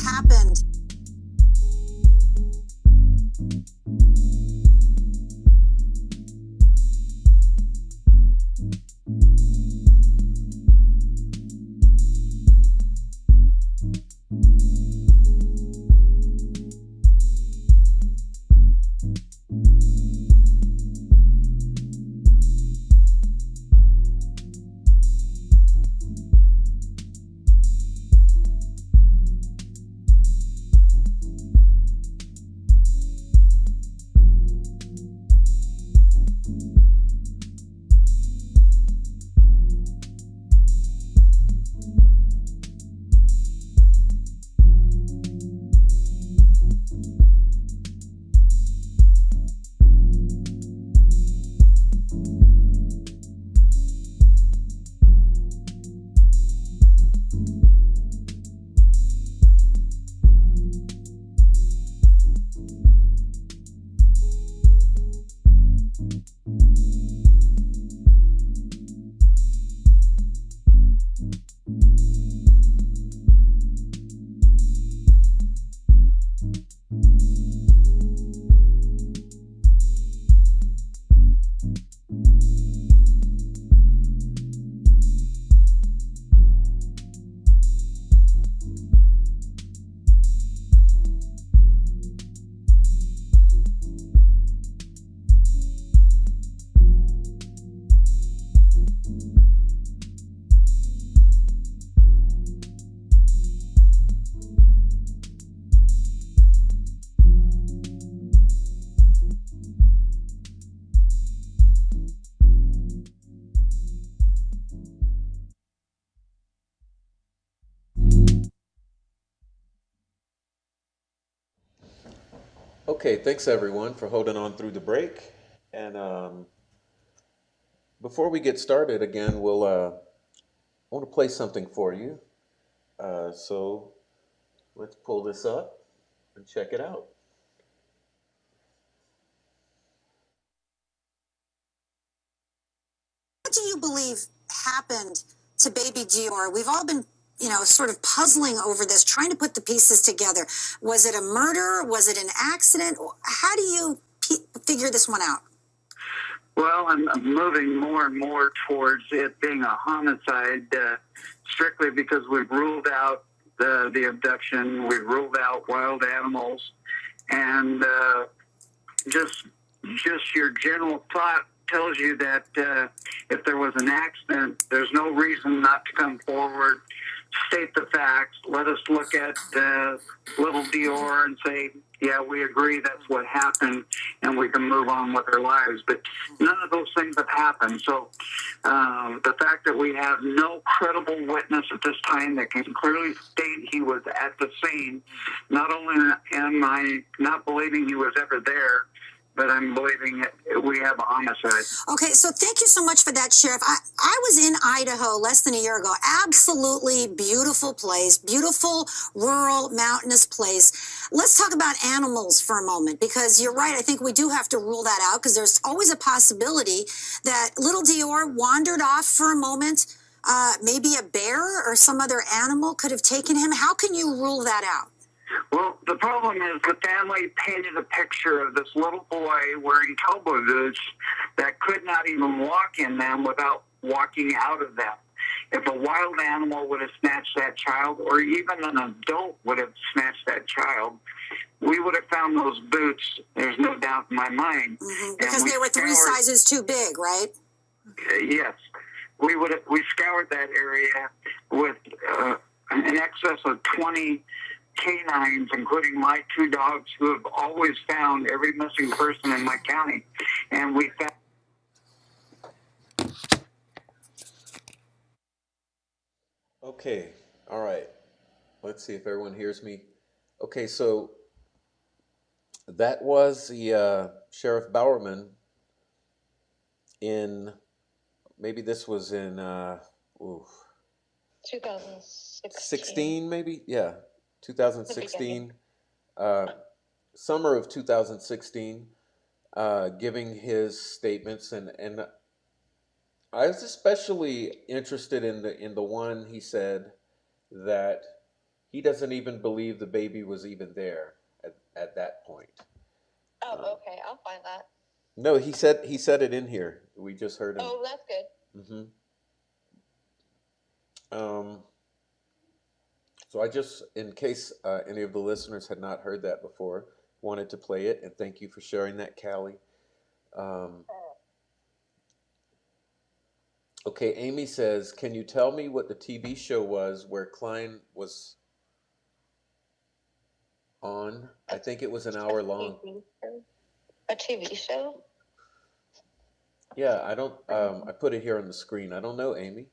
happened? Okay, thanks everyone for holding on through the break. And before we get started again, I want to play something for you. So let's pull this up and check it out. What do you believe happened to baby Dior? We've all been, sort of puzzling over this, trying to put the pieces together. Was it a murder? Was it an accident? How do you figure this one out? Well, I'm moving more and more towards it being a homicide, strictly because we've ruled out the abduction, we've ruled out wild animals, and just your general thought tells you that if there was an accident, there's no reason not to come forward, state the facts, let us look at little DeOrr and say, yeah, we agree that's what happened, and we can move on with our lives. But none of those things have happened. So the fact that we have no credible witness at this time that can clearly state he was at the scene, not only am I not believing he was ever there, but I'm believing we have a homicide. Okay, so thank you so much for that, Sheriff. I was in Idaho less than a year ago. Absolutely beautiful place, beautiful rural mountainous place. Let's talk about animals for a moment, because you're right. I think we do have to rule that out, because there's always a possibility that little Dior wandered off for a moment. Maybe a bear or some other animal could have taken him. How can you rule that out? Well, the problem is the family painted a picture of this little boy wearing cowboy boots that could not even walk in them without walking out of them. If a wild animal would have snatched that child, or even an adult would have snatched that child, we would have found those boots, there's no doubt in my mind. Mm-hmm. Because they were three sizes too big, right? Yes. We scoured that area with in excess of 20 canines, including my two dogs, who have always found every missing person in my county. And we found... Okay, all right. Let's see if everyone hears me. Okay, so that was the Sheriff Bowerman in, maybe this was in 2016. maybe? Yeah, 2016. Summer of 2016, giving his statements, and I was especially interested in the one he said that he doesn't even believe the baby was even there at that point. Oh, okay. I'll find that. No, he said it in here. We just heard him. Oh, that's good. Hmm. Um, so I just, in case any of the listeners had not heard that before, wanted to play it, and thank you for sharing that, Callie. Um, okay, Amy says, "Can you tell me what the TV show was where Klein was on? I think it was an hour long." TV show? A TV show? Yeah, I don't. I put it here on the screen. I don't know, Amy.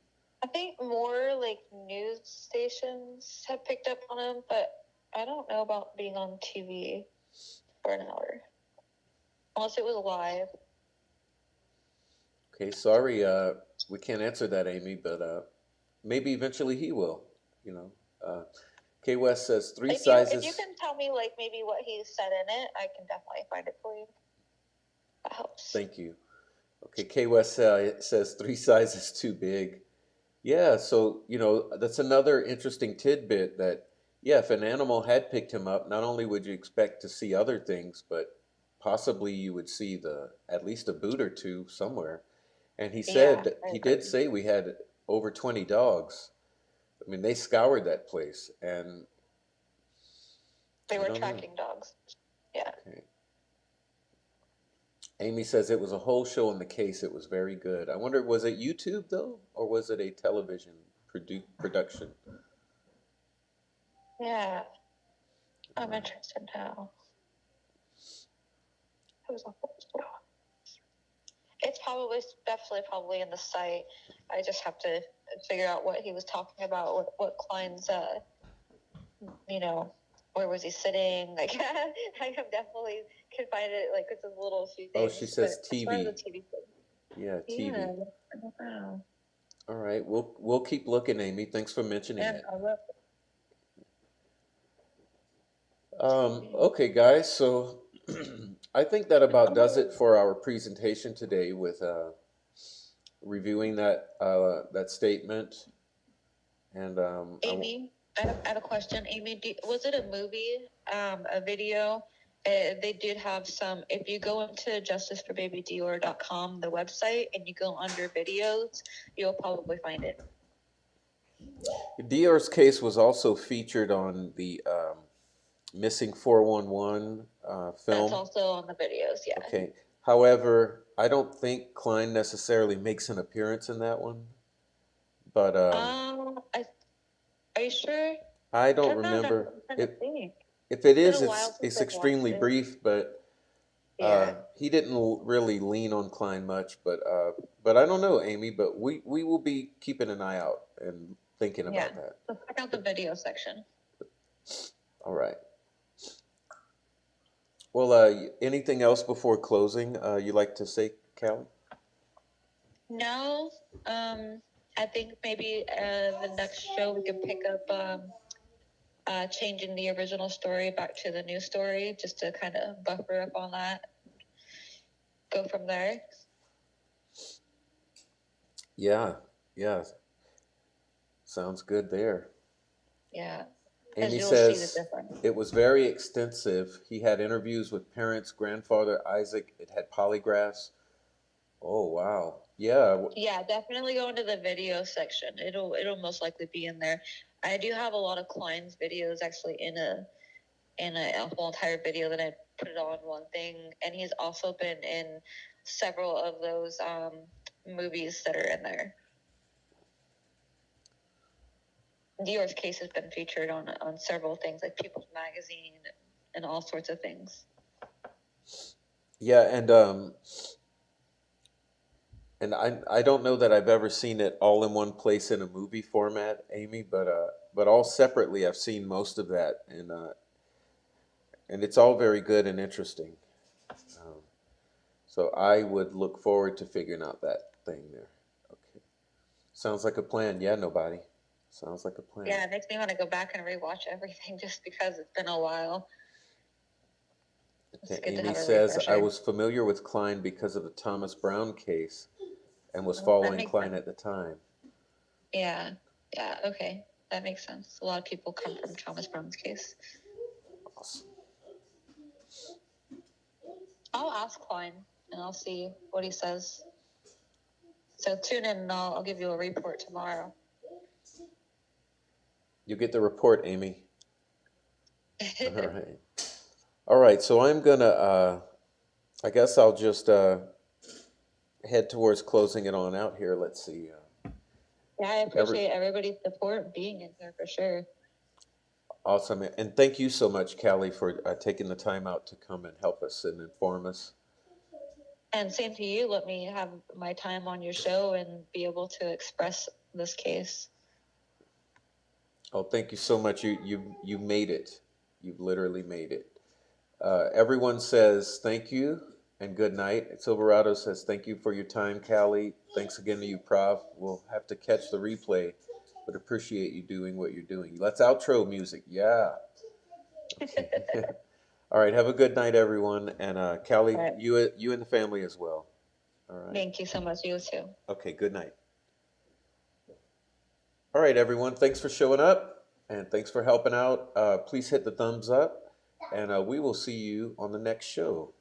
I think more like news stations have picked up on him, but I don't know about being on TV for an hour. Unless it was live. Okay, sorry, we can't answer that, Amy, but maybe eventually he will. You know. K West says three If sizes. you can tell me like maybe what he said in it, I can definitely find it for you. That helps. Thank you. Okay, K West says three sizes too big. Yeah, so that's another interesting tidbit that yeah, if an animal had picked him up, not only would you expect to see other things, but possibly you would see the at least a boot or two somewhere. And he Yeah, said I he agree. did say we had over 20 dogs. I mean, they scoured that place, and They I were don't know. tracking dogs. Yeah. Okay. Amy says it was a whole show in the case. It was very good. I wonder, was it YouTube though, or was it a television production? Yeah. I'm interested now. It was a whole show. It's definitely in the site. I just have to figure out what he was talking about, what Klein's, where was he sitting? Like, I definitely can find it, like, it's a little few Oh, things. she But says as far as the TV. TV thing, Yeah, yeah, TV. I don't know. All right, we'll keep looking, Amy. Thanks for mentioning And it. I love Okay, guys. So I think that about does it for our presentation today with reviewing that statement. And Amy, I had a question. Amy, was it a movie, a video? They did have some. If you go into justiceforbabydior.com, the website, and you go under videos, you'll probably find it. Dior's case was also featured on the Missing 411 That's film. also on the videos, yeah. Okay. However, I don't think Klein necessarily makes an appearance in that one. But are you sure? I I don't don't know. remember I'm trying to think. if it It's been is. a while since It's I've watched extremely it. brief, but Yeah. he didn't really lean on Klein much. But I don't know, Amy. But we will be keeping an eye out and thinking about that. So check out the video section. All right. Well, anything else before closing you like to say, Callie? No. I think maybe the next show we could pick up changing the original story back to the new story, just to kind of buffer up on that. Go from there. Yeah. Sounds good there. Yeah. Amy You'll see the says difference. it was very extensive. He had interviews with parents, grandfather, Isaac. It had polygraphs. Oh, wow. Yeah. Yeah, definitely go into the video section. It'll most likely be in there. I do have a lot of Klein's videos actually in a whole entire video that I put it on one thing, and he's also been in several of those movies that are in there. Dior's case has been featured on several things like People's Magazine and all sorts of things. Yeah, and I don't know that I've ever seen it all in one place in a movie format, Amy, but all separately I've seen most of that, and it's all very good and interesting. Um, so I would look forward to figuring out that thing there. Okay. Sounds like a plan. Yeah, nobody. Sounds like a plan. Yeah, it makes me want to go back and rewatch everything just because it's been a while. Okay, Amy says, I was familiar with Klein because of the Thomas Brown case and was following Klein at the time. Yeah, okay. That makes sense. A lot of people come from Thomas Brown's case. Awesome. I'll ask Klein and I'll see what he says. So tune in and I'll give you a report tomorrow. You get the report, Amy. All right. All right. So I'm gonna. I guess I'll just head towards closing it on out here. Let's see. Yeah, I appreciate everybody's support being in here for sure. Awesome. And thank you so much, Callie, for taking the time out to come and help us and inform us. And same to you. Let me have my time on your show and be able to express this case. Oh, thank you so much. You made it. You've literally made it. Everyone says thank you and good night. Silverado says thank you for your time, Callie. Thanks again to you, Prof. We'll have to catch the replay, but appreciate you doing what you're doing. Let's outro music. Yeah. Okay. All right. Have a good night, everyone. And Callie, Right. you and the family as well. All right. Thank you so much. You too. Okay. Good night. All right, everyone. Thanks for showing up and thanks for helping out. Please hit the thumbs up, and we will see you on the next show.